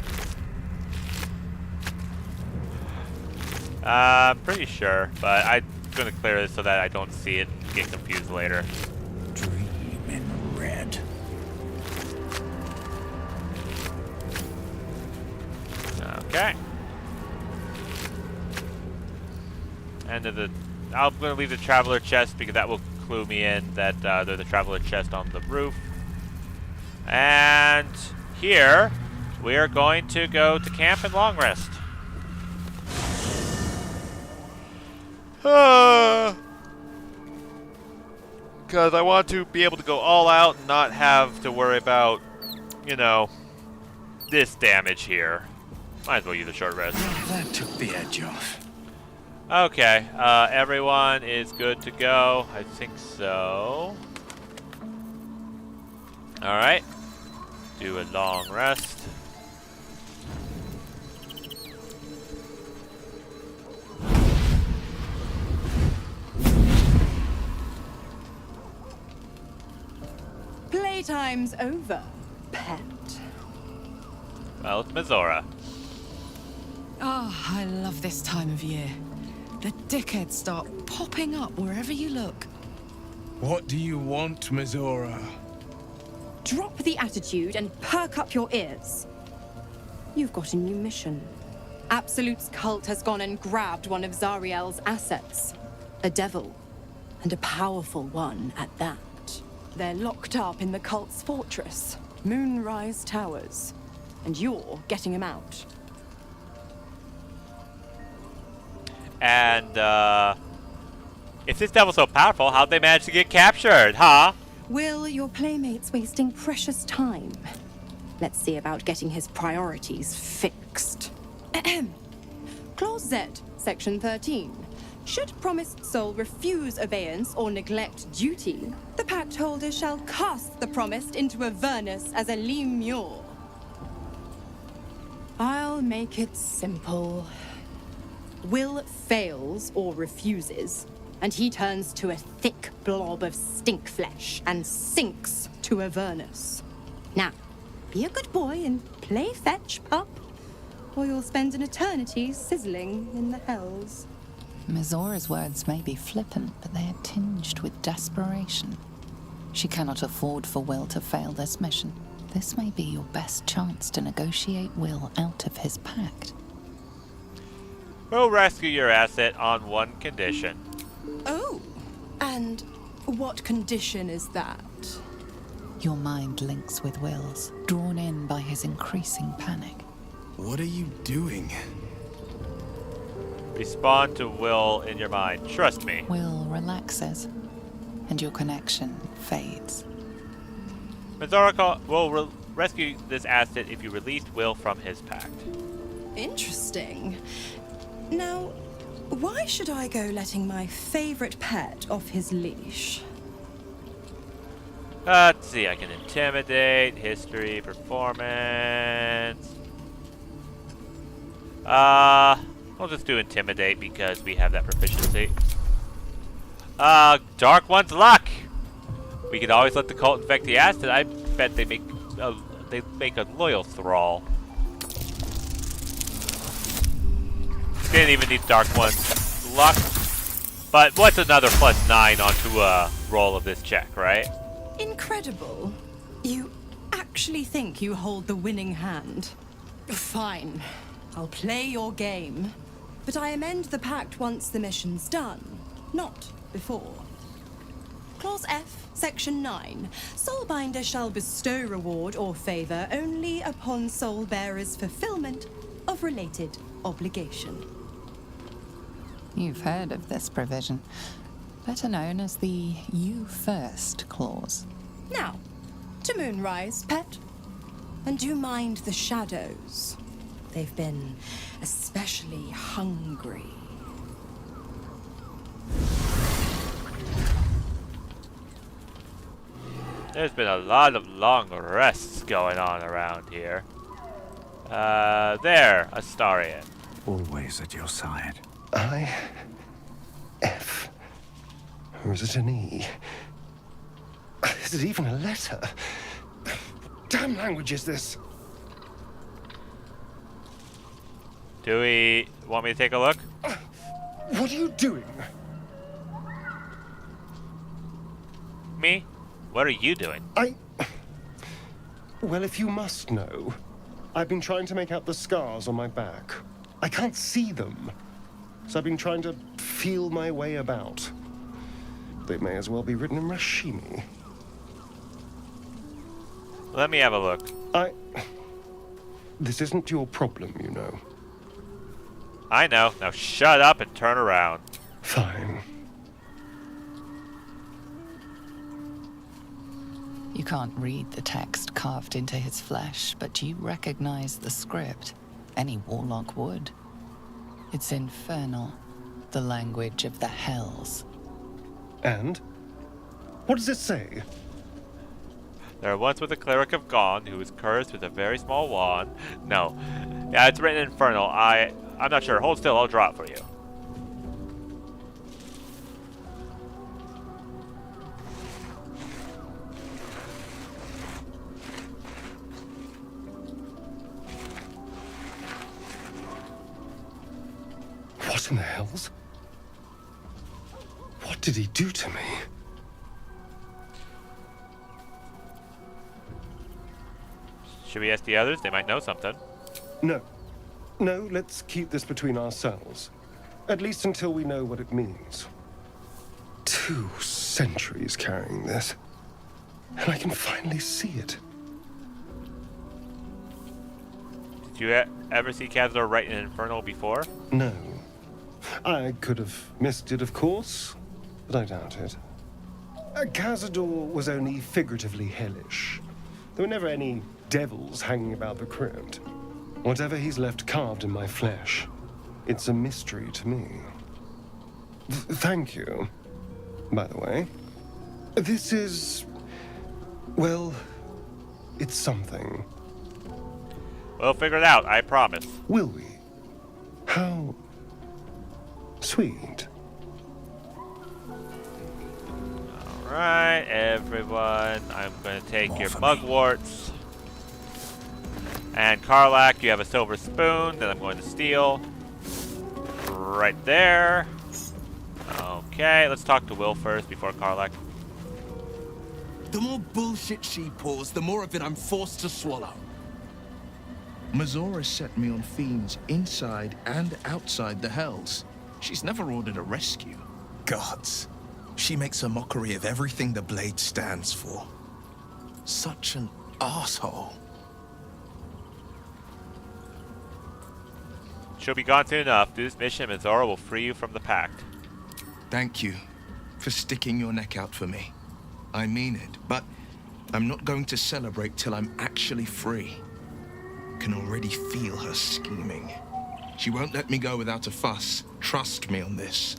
I'm pretty sure, but I'm going to clear this so that I don't see it and get confused later. Dream in red. Okay. And I'm going to leave the traveler chest because that will clue me in that there's a traveler chest on the roof. And here, we are going to go to camp and long rest. Because I want to be able to go all out and not have to worry about, you know, this damage here. Might as well use a short rest. That took the edge off. Okay, everyone is good to go. I think so. Alright. Do a long rest. Playtime's over, pet. Well, it's Mizora. Oh, I love this time of year. The dickheads start popping up wherever you look. What do you want, Mizora? Drop the attitude and perk up your ears. You've got a new mission. Absolute's cult has gone and grabbed one of Zariel's assets. A devil. And a powerful one at that. They're locked up in the cult's fortress, Moonrise Towers. And you're getting him out. And, if this devil's so powerful, how'd they manage to get captured, huh? Will, your playmate's wasting precious time. Let's see about getting his priorities fixed. Clause Z, Section 13. Should promised soul refuse obeyance or neglect duty, the pact holder shall cast the promised into Avernus as a lemure. I'll make it simple. Will fails or refuses, and he turns to a thick blob of stink flesh and sinks to Avernus. Now, be a good boy and play fetch, pup, or you'll spend an eternity sizzling in the hells. Mizora's words may be flippant, but they are tinged with desperation. She cannot afford for Will to fail this mission. This may be your best chance to negotiate Will out of his pact. We'll rescue your asset on one condition. Oh, and what condition is that? Your mind links with Will's, drawn in by his increasing panic. What are you doing? Respond to Will in your mind. Trust me. Will relaxes, and your connection fades. Mizora will rescue this asset if you release Will from his pact. Interesting. Now, why should I go letting my favorite pet off his leash? Let's see, I can intimidate, history, performance. We'll just do intimidate because we have that proficiency. Dark One's luck! We can always let the cult infect the asset. I bet they make a loyal thrall. Didn't even need Dark One's luck. But what's another +9 onto a roll of this check, right? Incredible. You actually think you hold the winning hand? Fine. I'll play your game. But I amend the pact once the mission's done, not before. Clause F, Section 9. Soulbinder shall bestow reward or favor only upon soul bearer's fulfillment of related obligation. You've heard of this provision, better known as the You First clause. Now, to Moonrise, pet. And do mind the shadows. They've been especially hungry. There's been a lot of long rests going on around here. There, Astarion. Always at your side. I... F. Or is it an E? Is it even a letter? What damn language is this? Do we want me to take a look? What are you doing? Me? What are you doing? Well, if you must know, I've been trying to make out the scars on my back. I can't see them. So I've been trying to feel my way about. They may as well be written in Rashimi. Let me have a look. This isn't your problem, you know. I know. Now shut up and turn around. Fine. You can't read the text carved into his flesh, but you recognize the script. Any warlock would. It's infernal, the language of the hells. And? What does it say? There once was a cleric of Gone who was cursed with a very small wand. No. Yeah, it's written in Infernal. I'm not sure. Hold still, I'll draw it for you. What in the hells? What did he do to me? Should we ask the others? They might know something. No. No, let's keep this between ourselves. At least until we know what it means. 2 centuries carrying this. And I can finally see it. Did you ever see Cazador write in Infernal before? No. I could have missed it, of course, but I doubt it. Cazador was only figuratively hellish. There were never any devils hanging about the crypt. Whatever he's left carved in my flesh, it's a mystery to me. Thank you. By the way, this is... well, it's something. We'll figure it out, I promise. Will we? How... sweet. Alright, everyone. I'm going to take your mugworts. And Karlak, you have a silver spoon that I'm going to steal. Right there. Okay, let's talk to Will first before Karlak. The more bullshit she pours, the more of it I'm forced to swallow. Mizora set me on fiends inside and outside the Hells. She's never ordered a rescue. Gods. She makes a mockery of everything the Blade stands for. Such an asshole. She'll be gone soon enough. Do this mission and Mizora will free you from the Pact. Thank you for sticking your neck out for me. I mean it, but I'm not going to celebrate till I'm actually free. Can already feel her scheming. She won't let me go without a fuss. Trust me on this.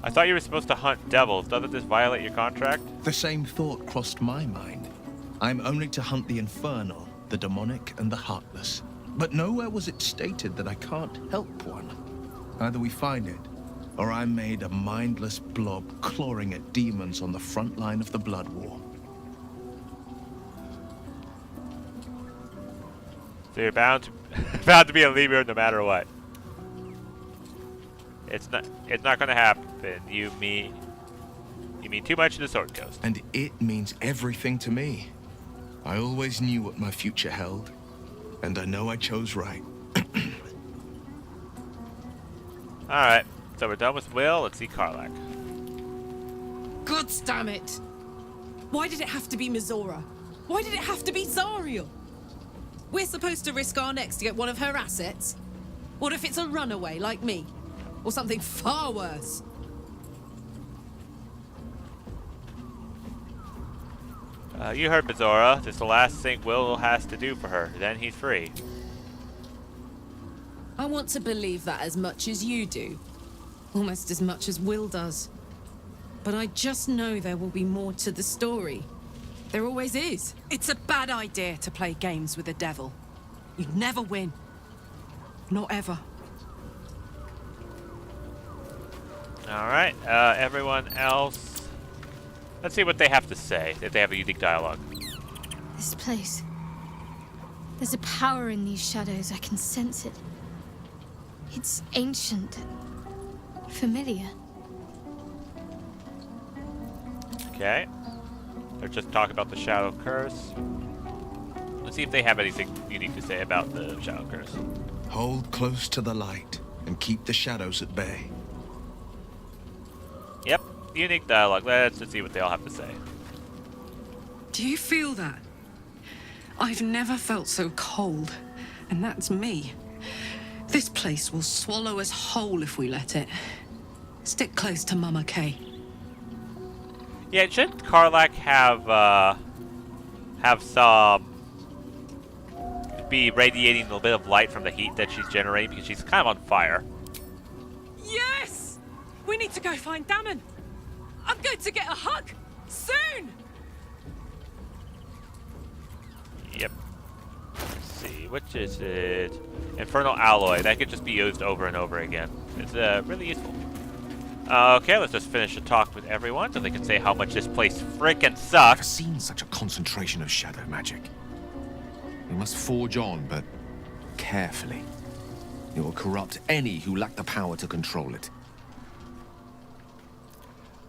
I thought you were supposed to hunt devils. Doesn't this violate your contract? The same thought crossed my mind. I'm only to hunt the infernal, the demonic, and the heartless. But nowhere was it stated that I can't help one. Either we find it, or I'm made a mindless blob clawing at demons on the front line of the blood war. So you're bound to be a Libra no matter what. It's not gonna happen. You mean too much to the Sword Coast. And it means everything to me. I always knew what my future held, and I know I chose right. Alright, so we're done with Will. Let's see Karlak. God damn it! Why did it have to be Mizora? Why did it have to be Zariel? We're supposed to risk our necks to get one of her assets? What if it's a runaway like me? Or something far worse? You heard Mizora. This is the last thing Will has to do for her. Then he's free. I want to believe that as much as you do. Almost as much as Will does. But I just know there will be more to the story. There always is. It's a bad idea to play games with the devil. You'd never win. Not ever. Alright, everyone else. Let's see what they have to say, if they have a unique dialogue. This place. There's a power in these shadows. I can sense it. It's ancient. Familiar. Okay. They're just talking about the Shadow Curse. Let's see if they have anything unique to say about the Shadow Curse. Hold close to the light and keep the shadows at bay. Yep, unique dialogue. Let's just see what they all have to say. Do you feel that? I've never felt so cold, and that's me. This place will swallow us whole if we let it. Stick close to Mama Kay. Yeah, shouldn't Karlak have some... be radiating a little bit of light from the heat that she's generating because she's kind of on fire? Yes! We need to go find Damon. I'm going to get a hug soon. Yep. Let's see, which is it? Infernal Alloy. That could just be used over and over again. It's really useful. Okay, let's just finish the talk with everyone so they can say how much this place frickin' sucks. I've seen such a concentration of shadow magic. We must forge on, but carefully. It will corrupt any who lack the power to control it.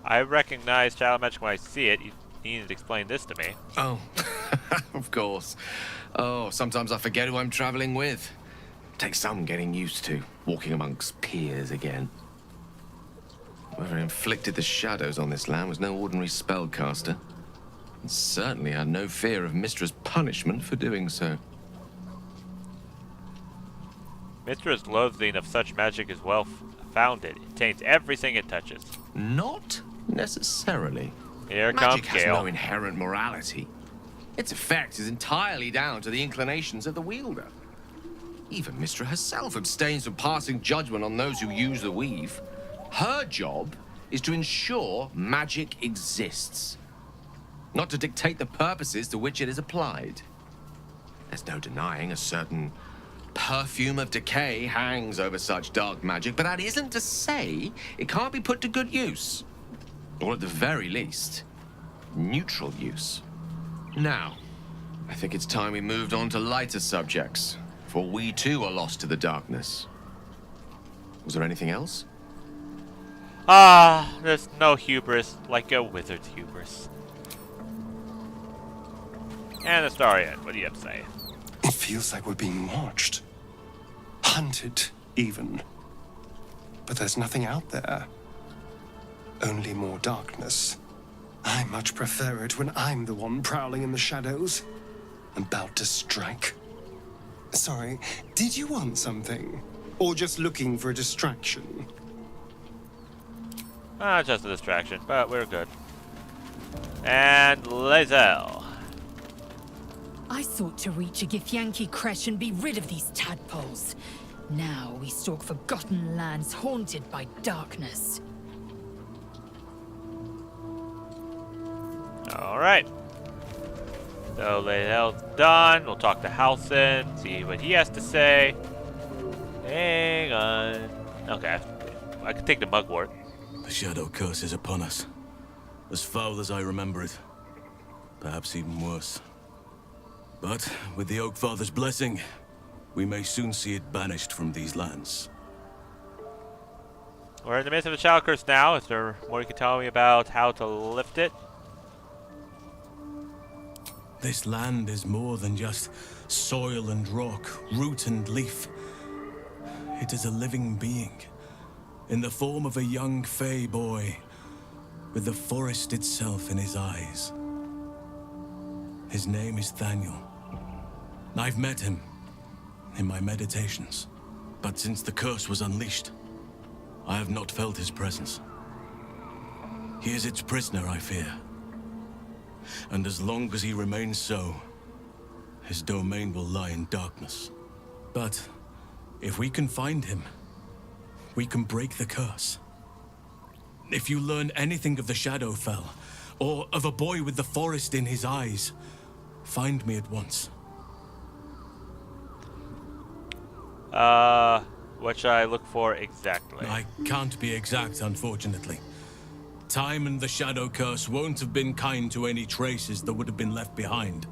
I recognize shadow magic when I see it. You needed to explain this to me. Oh, of course. Oh, sometimes I forget who I'm traveling with. Takes some getting used to, walking amongst peers again. Whoever inflicted the shadows on this land was no ordinary spellcaster. And certainly had no fear of Mistra's punishment for doing so. Mistra's loathing of such magic is well founded. It taints everything it touches. Not necessarily. Here comes Magic has Gale. no inherent morality. Its effect is entirely down to the inclinations of the wielder. Even Mystra herself abstains from passing judgment on those who use the weave. Her job is to ensure magic exists, not to dictate the purposes to which it is applied. There's no denying a certain perfume of decay hangs over such dark magic, but that isn't to say it can't be put to good use. Or at the very least, neutral use. Now, I think it's time we moved on to lighter subjects, for we too are lost to the darkness. Was there anything else? There's no hubris like a wizard's hubris. And Astarion, what do you have to say? It feels like we're being watched. Hunted, even. But there's nothing out there. Only more darkness. I much prefer it when I'm the one prowling in the shadows. About to strike. Sorry, did you want something? Or just looking for a distraction? Just a distraction, but we're good. And Lae'zel. I sought to reach a Githyanki creche and be rid of these tadpoles. Now we stalk forgotten lands haunted by darkness. Alright. So Lae'zel's done. We'll talk to Halsin, see what he has to say. Hang on. Okay. I can take the mugwort. The shadow curse is upon us. As foul as I remember it. Perhaps even worse. But with the Oak Father's blessing, we may soon see it banished from these lands. We're in the midst of the shadow curse now. Is there more you can tell me about how to lift it? This land is more than just soil and rock, root and leaf. It is a living being, in the form of a young fey boy, with the forest itself in his eyes. His name is Thaniel. I've met him in my meditations, but since the curse was unleashed, I have not felt his presence. He is its prisoner, I fear. And as long as he remains so, his domain will lie in darkness. But if we can find him, we can break the curse. If you learn anything of the Shadowfell, or of a boy with the forest in his eyes, find me at once. What should I look for exactly? I can't be exact, unfortunately. Time and the Shadow Curse won't have been kind to any traces that would have been left behind.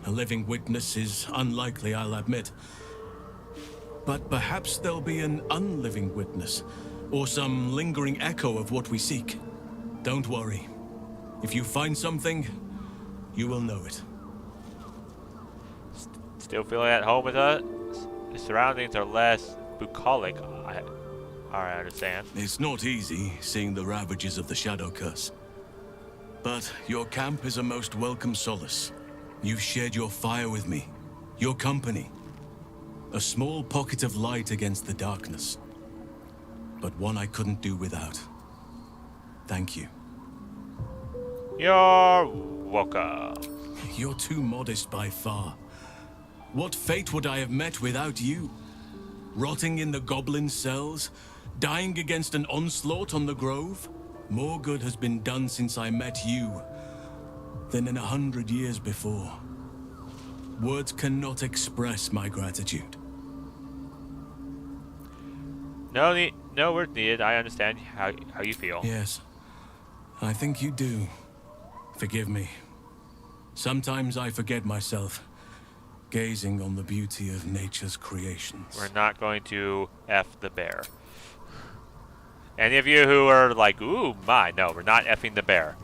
A living witness is unlikely, I'll admit. But perhaps there'll be an unliving witness, or some lingering echo of what we seek. Don't worry. If you find something, you will know it. Still feeling at home with us? The surroundings are less bucolic, I understand. It's not easy, seeing the ravages of the Shadow Curse. But your camp is a most welcome solace. You've shared your fire with me, your company. A small pocket of light against the darkness. But one I couldn't do without. Thank you. You're welcome. You're too modest by far. What fate would I have met without you? Rotting in the goblin cells? Dying against an onslaught on the grove? More good has been done since I met you than in 100 years before. Words cannot express my gratitude. No words needed. I understand how you feel. Yes, I think you do. Forgive me. Sometimes I forget myself, gazing on the beauty of nature's creations. We're not going to F the bear. Any of you who are like, ooh, my, no, we're not effing the bear.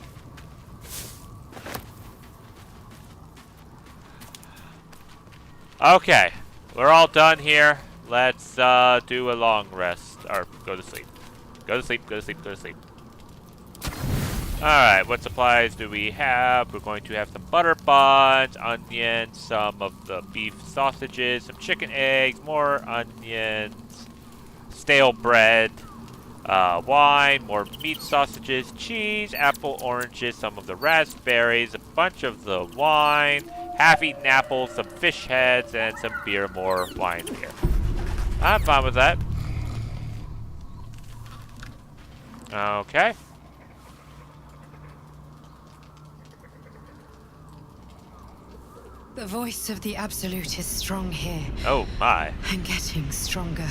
Okay, we're all done here. Let's do a long rest, or go to sleep. Go to sleep, go to sleep, go to sleep. Alright, what supplies do we have? We're going to have some butter buns, onions, some of the beef sausages, some chicken eggs, more onions, stale bread, wine, more meat sausages, cheese, apple, oranges, some of the raspberries, a bunch of the wine, half-eaten apples, some fish heads, and some beer, more wine beer. I'm fine with that. Okay. The voice of the Absolute is strong here. Oh my. And getting stronger.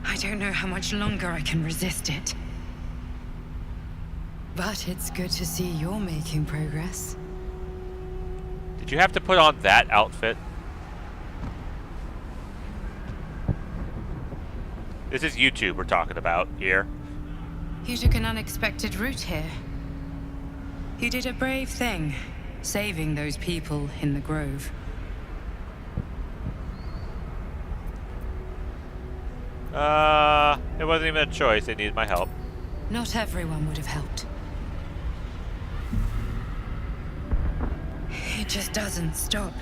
I don't know how much longer I can resist it. But it's good to see you're making progress. Did you have to put on that outfit? This is YouTube we're talking about here. You took an unexpected route here. You did a brave thing, saving those people in the grove. It wasn't even a choice. They needed my help. Not everyone would have helped. It just doesn't stop.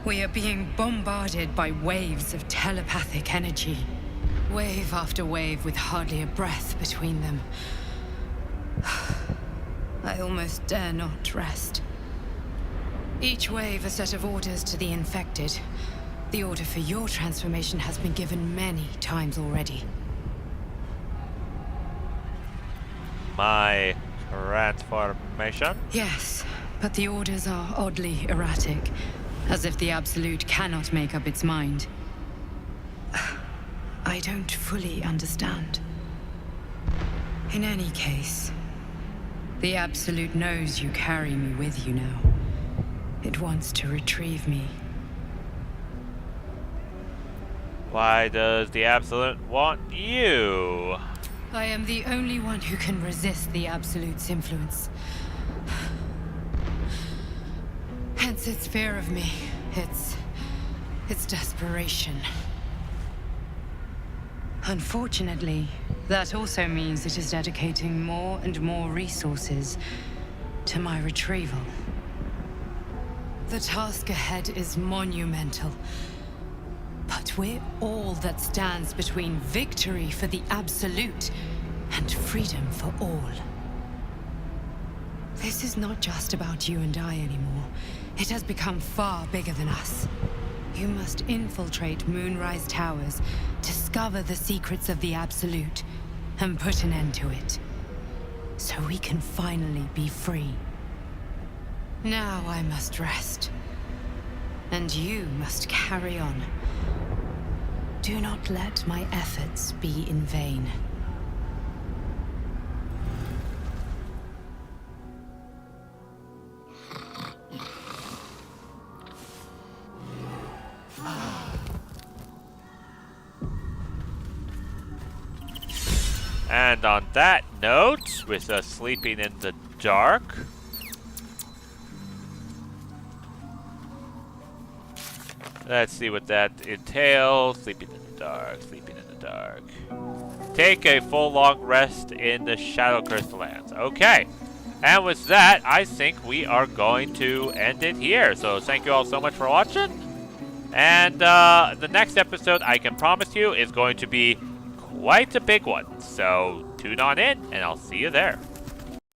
We are being bombarded by waves of telepathic energy. Wave after wave with hardly a breath between them. I almost dare not rest. Each wave a set of orders to the infected. The order for your transformation has been given many times already. My transformation? Yes, but the orders are oddly erratic, as if the Absolute cannot make up its mind. I don't fully understand. In any case, the Absolute knows you carry me with you now. It wants to retrieve me. Why does the Absolute want you? I am the only one who can resist the Absolute's influence. Hence its fear of me, its desperation. Unfortunately, that also means it is dedicating more and more resources to my retrieval. The task ahead is monumental, but we're all that stands between victory for the Absolute and freedom for all. This is not just about you and I anymore. It has become far bigger than us. You must infiltrate Moonrise Towers, discover the secrets of the Absolute, and put an end to it. So we can finally be free. Now I must rest. And you must carry on. Do not let my efforts be in vain. And on that note, with us sleeping in the dark, let's see what that entails. Sleeping in the dark, sleeping in the dark. Take a full long rest in the Shadow Cursed Lands. Okay. And with that, I think we are going to end it here. So thank you all so much for watching. And the next episode, I can promise you, is going to be quite a big one. So tune on in, and I'll see you there.